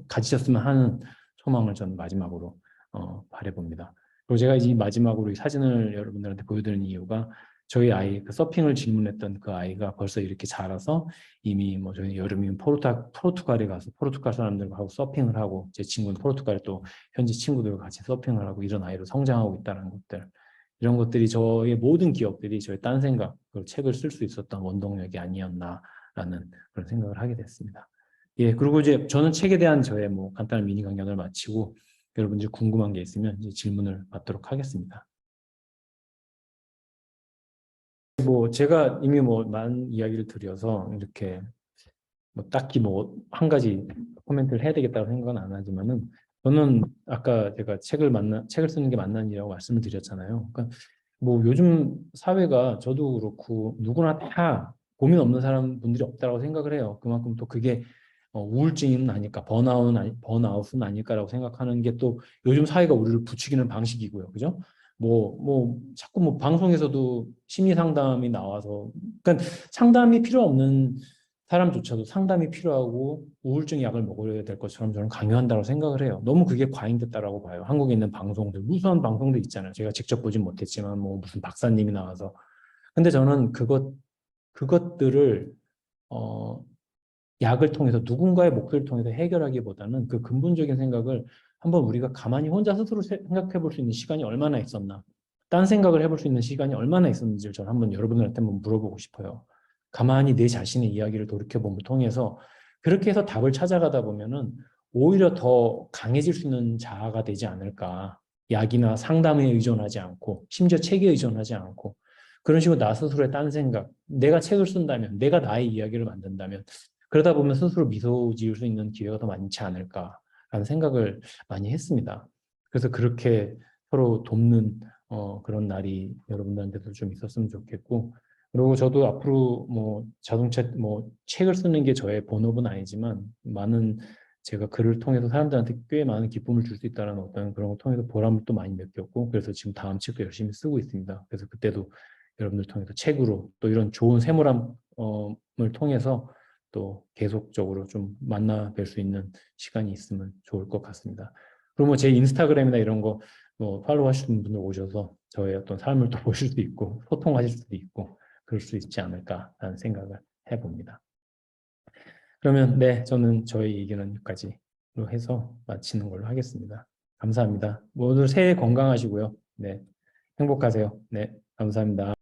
가지셨으면 하는 소망을 저는 마지막으로 바라봅니다. 그리고 제가 이 마지막으로 이 사진을 여러분들한테 보여드리는 이유가, 저희 아이, 그 서핑을 질문했던 그 아이가 벌써 이렇게 자라서 이미 뭐 저희 여름이면 포르투갈에 가서 포르투갈 사람들과 하고 서핑을 하고, 제 친구는 포르투갈에 또 현지 친구들과 같이 서핑을 하고 이런 아이로 성장하고 있다는 것들, 이런 것들이 저의 모든 기억들이 저의 딴 생각, 그 책을 쓸 수 있었던 원동력이 아니었나라는 그런 생각을 하게 됐습니다. 예, 그리고 이제 저는 책에 대한 저의 뭐 간단한 미니 강연을 마치고, 여러분들 궁금한 게 있으면 이제 질문을 받도록 하겠습니다. 뭐 제가 이미 뭐 많은 이야기를 드려서 이렇게 뭐 딱히 뭐 한 가지 코멘트를 해야 되겠다고 생각은 안 하지만은, 저는 아까 제가 책을 쓰는 게 만난 일이라고 말씀을 드렸잖아요. 그러니까 뭐 요즘 사회가, 저도 그렇고 누구나 다 고민 없는 분들이 없다라고 생각을 해요. 그만큼 또 그게 우울증은 아닐까, 번아웃은 아닐까라고 생각하는 게 또 요즘 사회가 우리를 부추기는 방식이고요. 그죠? 자꾸 뭐 방송에서도 심리 상담이 나와서, 그러니까 상담이 필요 없는 사람조차도 상담이 필요하고 우울증 약을 먹어야 될 것처럼 저는 강요한다고 생각을 해요. 너무 그게 과잉됐다라고 봐요. 한국에 있는 방송들, 무수한 방송들 있잖아요. 제가 직접 보진 못했지만 뭐 무슨 박사님이 나와서. 근데 저는 그것들을 어, 약을 통해서, 누군가의 목소리를 통해서 해결하기보다는 그 근본적인 생각을 한번 우리가 가만히 혼자 스스로 생각해 볼 수 있는 시간이 얼마나 있었나, 딴 생각을 해볼 수 있는 시간이 얼마나 있었는지를 저는 한번 여러분들한테 한번 물어보고 싶어요. 가만히 내 자신의 이야기를 돌이켜보면 통해서, 그렇게 해서 답을 찾아가다 보면은 오히려 더 강해질 수 있는 자아가 되지 않을까. 약이나 상담에 의존하지 않고, 심지어 책에 의존하지 않고, 그런 식으로 나 스스로의 딴 생각, 내가 책을 쓴다면, 내가 나의 이야기를 만든다면, 그러다 보면 스스로 미소 지을 수 있는 기회가 더 많지 않을까라는 생각을 많이 했습니다. 그래서 그렇게 서로 돕는 그런 날이 여러분들한테도 좀 있었으면 좋겠고, 그리고 저도 앞으로 뭐 책을 쓰는 게 저의 본업은 아니지만, 제가 글을 통해서 사람들한테 꽤 많은 기쁨을 줄 수 있다는 어떤 그런 걸 통해서 보람을 또 많이 느꼈고, 그래서 지금 다음 책도 열심히 쓰고 있습니다. 그래서 그때도 여러분들 통해서 책으로 또 이런 좋은 세모람을 통해서 또 계속적으로 좀 만나 뵐 수 있는 시간이 있으면 좋을 것 같습니다. 그리고 뭐 제 인스타그램이나 이런 거 뭐 팔로우 하시는 분들 오셔서 저의 어떤 삶을 또 보실 수 있고 소통하실 수도 있고 그럴 수 있지 않을까라는 생각을 해봅니다. 그러면 네, 저는 저희 의견은 여기까지로 해서 마치는 걸로 하겠습니다. 감사합니다. 모두 새해 건강하시고요. 네, 행복하세요. 네, 감사합니다.